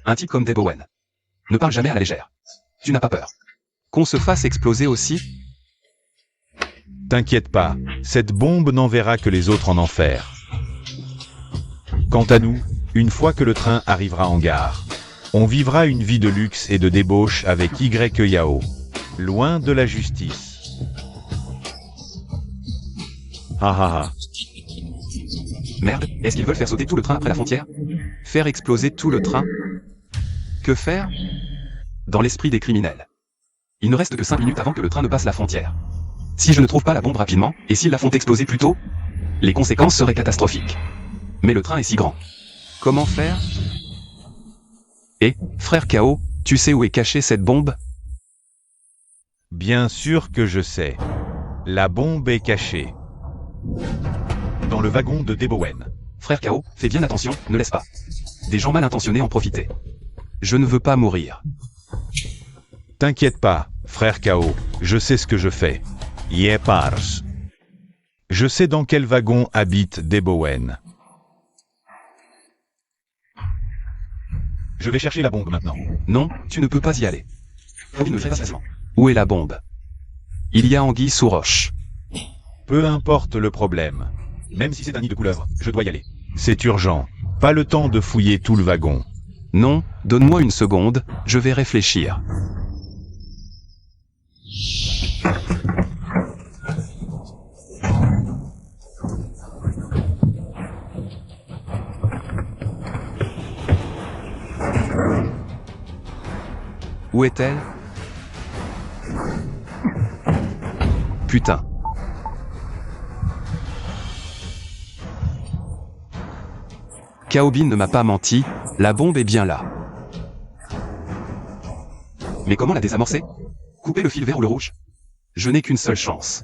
Un type comme Debowen. Ne parle jamais à la légère. Tu n'as pas peur qu'on se fasse exploser aussi? T'inquiète pas, cette bombe n'enverra que les autres en enfer. Quant à nous, une fois que le train arrivera en gare, on vivra une vie de luxe et de débauche avec Y Yao, loin de la justice. Ha ha ha. Merde, est-ce qu'ils veulent faire sauter tout le train après la frontière? Faire exploser tout le train? Que faire? Dans l'esprit des criminels. Il ne reste que 5 minutes avant que le train ne passe la frontière. Si je ne trouve pas la bombe rapidement, et s'ils la font exploser plus tôt, les conséquences seraient catastrophiques. Mais le train est si grand. Comment faire? Et, frère Kao, tu sais où est cachée cette bombe? Bien sûr que je sais. La bombe est cachée. Dans le wagon de Debowen. Frère Kao, fais bien attention, ne laisse pas des gens mal intentionnés en profiter. Je ne veux pas mourir. T'inquiète pas, frère Kao, je sais ce que je fais. Yepars. Je sais dans quel wagon habite Debowen. Je vais chercher la bombe maintenant. Non, tu ne peux pas y aller. Il ne le fait pas facilement. Où est la bombe? Il y a anguille sous roche. Peu importe le problème. Même si c'est un nid de couleuvre, je dois y aller. C'est urgent. Pas le temps de fouiller tout le wagon. Non, donne-moi une seconde, je vais réfléchir. Où est-elle? Putain. Kaobin ne m'a pas menti, la bombe est bien là. Mais comment la désamorcer? Couper le fil vert ou le rouge? Je n'ai qu'une seule chance.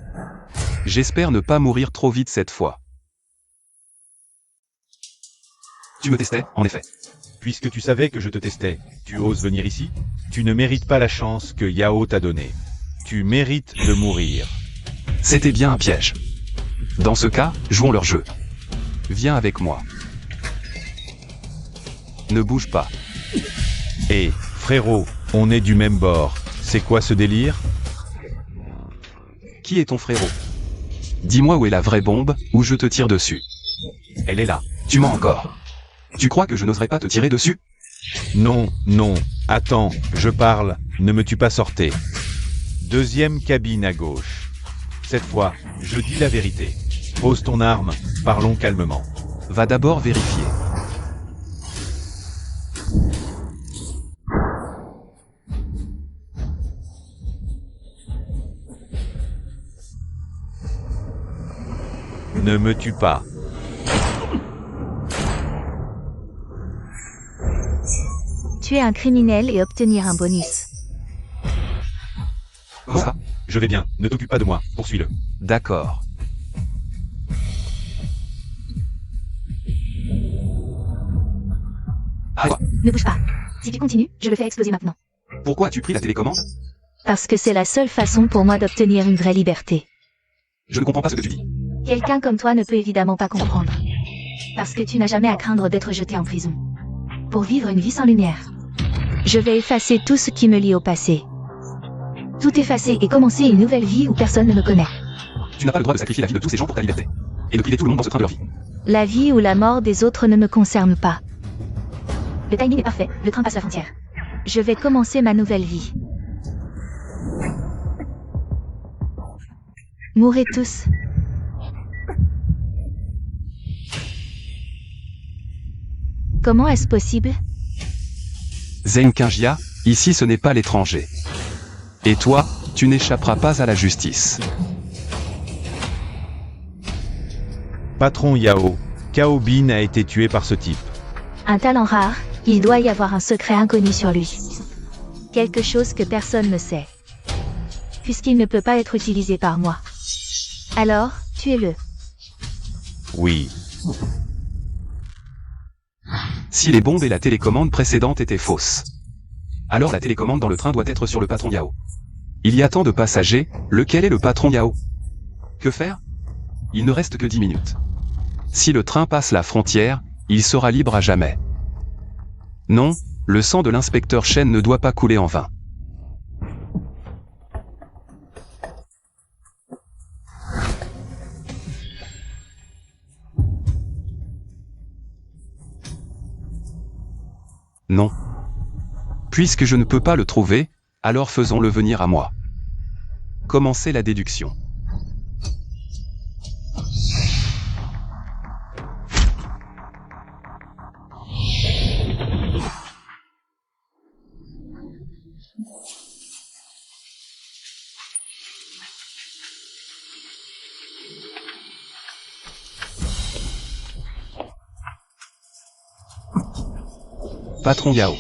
J'espère ne pas mourir trop vite cette fois. Tu me testais, en effet. Puisque tu savais que je te testais, tu oses venir ici? Tu ne mérites pas la chance que Yao t'a donnée. Tu mérites de mourir. C'était bien un piège. Dans ce cas, jouons leur jeu. Viens avec moi. Ne bouge pas. Hé, frérot, on est du même bord. C'est quoi ce délire? Qui est ton frérot? Dis-moi où est la vraie bombe, ou je te tire dessus. Elle est là. Tu mens encore. Tu crois que je n'oserais pas te tirer dessus? Non, non. Attends, je parle. Ne me tue pas, sortez. Deuxième cabine à gauche. Cette fois, je dis la vérité. Pose ton arme, parlons calmement. Va d'abord vérifier. Ne me tue pas. Tuer un criminel et obtenir un bonus. Ça? Je vais bien, ne t'occupe pas de moi, poursuis-le. D'accord. Ah, Ne bouge pas. Si tu continues, je le fais exploser maintenant. pourquoi as-tu pris la télécommande? Parce que c'est la seule façon pour moi d'obtenir une vraie liberté. Je ne comprends pas ce que tu dis. Quelqu'un comme toi ne peut évidemment pas comprendre. Parce que tu n'as jamais à craindre d'être jeté en prison. Pour vivre une vie sans lumière. Je vais effacer tout ce qui me lie au passé. Tout effacer et commencer une nouvelle vie où personne ne me connaît. Tu n'as pas le droit de sacrifier la vie de tous ces gens pour ta liberté. Et de priver tout le monde dans ce train de leur vie. La vie ou la mort des autres ne me concerne pas. Le timing est parfait, le train passe la frontière. Je vais commencer ma nouvelle vie. Mourez tous. Comment est-ce possible? Zenkinjia, ici ce n'est pas l'étranger. Et toi, tu n'échapperas pas à la justice. Patron Yao, Cao Bin a été tué par ce type. Un talent rare, il doit y avoir un secret inconnu sur lui. Quelque chose que personne ne sait. Puisqu'il ne peut pas être utilisé par moi. Alors, tuez-le. Oui. Si les bombes et la télécommande précédente étaient fausses, alors la télécommande dans le train doit être sur le patron Yao. Il y a tant de passagers, lequel est le patron Yao? Que faire? Il ne reste que 10 minutes. Si le train passe la frontière, il sera libre à jamais. Non, le sang de l'inspecteur Chen ne doit pas couler en vain. Non. Puisque je ne peux pas le trouver, alors faisons-le venir à moi. Commencez la déduction. Patron Yao.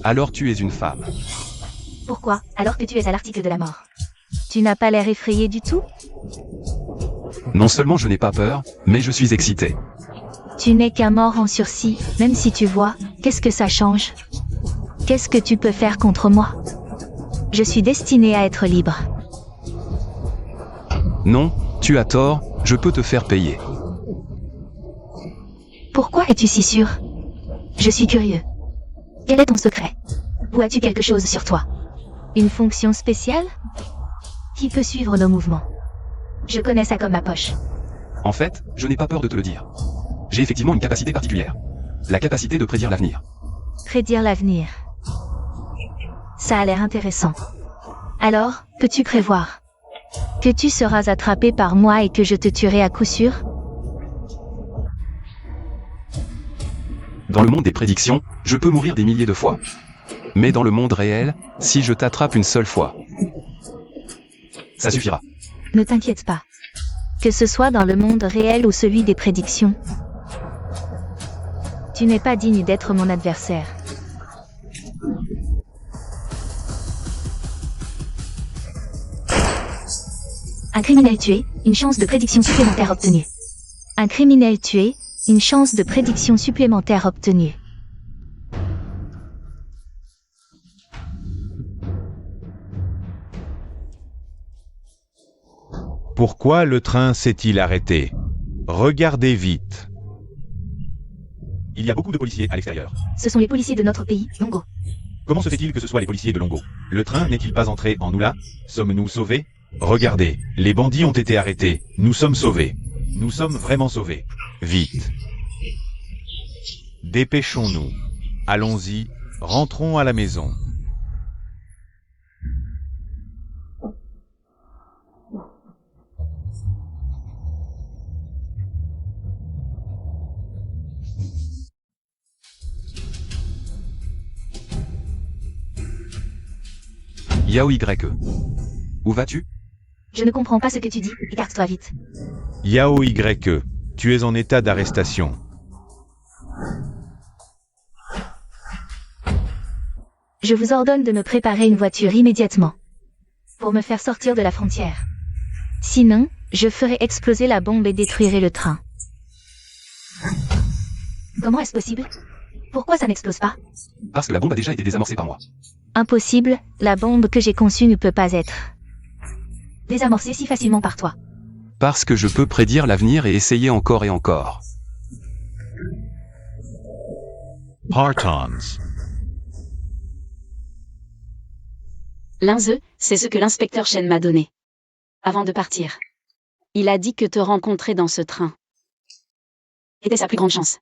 Alors tu es une femme. Pourquoi, alors que tu es à l'article de la mort? Tu n'as pas l'air effrayé du tout? Non seulement je n'ai pas peur, mais je suis excité. Tu n'es qu'un mort en sursis, même si tu vois, qu'est-ce que ça change? Qu'est-ce que tu peux faire contre moi? Je suis destiné à être libre. Non, tu as tort, je peux te faire payer. Pourquoi es-tu si sûr? Je suis curieux. Quel est ton secret? Ou as-tu quelque chose sur toi? Une fonction spéciale? Qui peut suivre nos mouvements? Je connais ça comme ma poche. En fait, je n'ai pas peur de te le dire. J'ai effectivement une capacité particulière. La capacité de prédire l'avenir. Prédire l'avenir. Ça a l'air intéressant. Alors, peux-tu prévoir? Que tu seras attrapé par moi et que je te tuerai à coup sûr? Dans le monde des prédictions, je peux mourir des milliers de fois. Mais dans le monde réel, si je t'attrape une seule fois, ça suffira. Ne t'inquiète pas. Que ce soit dans le monde réel ou celui des prédictions. Tu n'es pas digne d'être mon adversaire. Un criminel tué, une chance de prédiction supplémentaire obtenue. Un criminel tué, une chance de prédiction supplémentaire obtenue. Pourquoi le train s'est-il arrêté? Regardez vite. Il y a beaucoup de policiers à l'extérieur. Ce sont les policiers de notre pays, Longo. Comment se fait-il que ce soit les policiers de Longo? Le train n'est-il pas entré en Oula? Sommes-nous sauvés? Regardez, les bandits ont été arrêtés. Nous sommes sauvés. Nous sommes vraiment sauvés. Vite. Dépêchons-nous. Allons-y, rentrons à la maison. Yao YE. Où vas-tu? Je ne comprends pas ce que tu dis, écarte-toi vite. Yao YE, tu es en état d'arrestation. Je vous ordonne de me préparer une voiture immédiatement. Pour me faire sortir de la frontière. Sinon, je ferai exploser la bombe et détruirai le train. Comment est-ce possible? Pourquoi ça n'explose pas? Parce que la bombe a déjà été désamorcée par moi. Impossible, la bombe que j'ai conçue ne peut pas être désamorcée si facilement par toi. Parce que je peux prédire l'avenir et essayer encore et encore. Partons. Linze, c'est ce que l'inspecteur Chen m'a donné. Avant de partir. Il a dit que te rencontrer dans ce train était sa plus grande chance.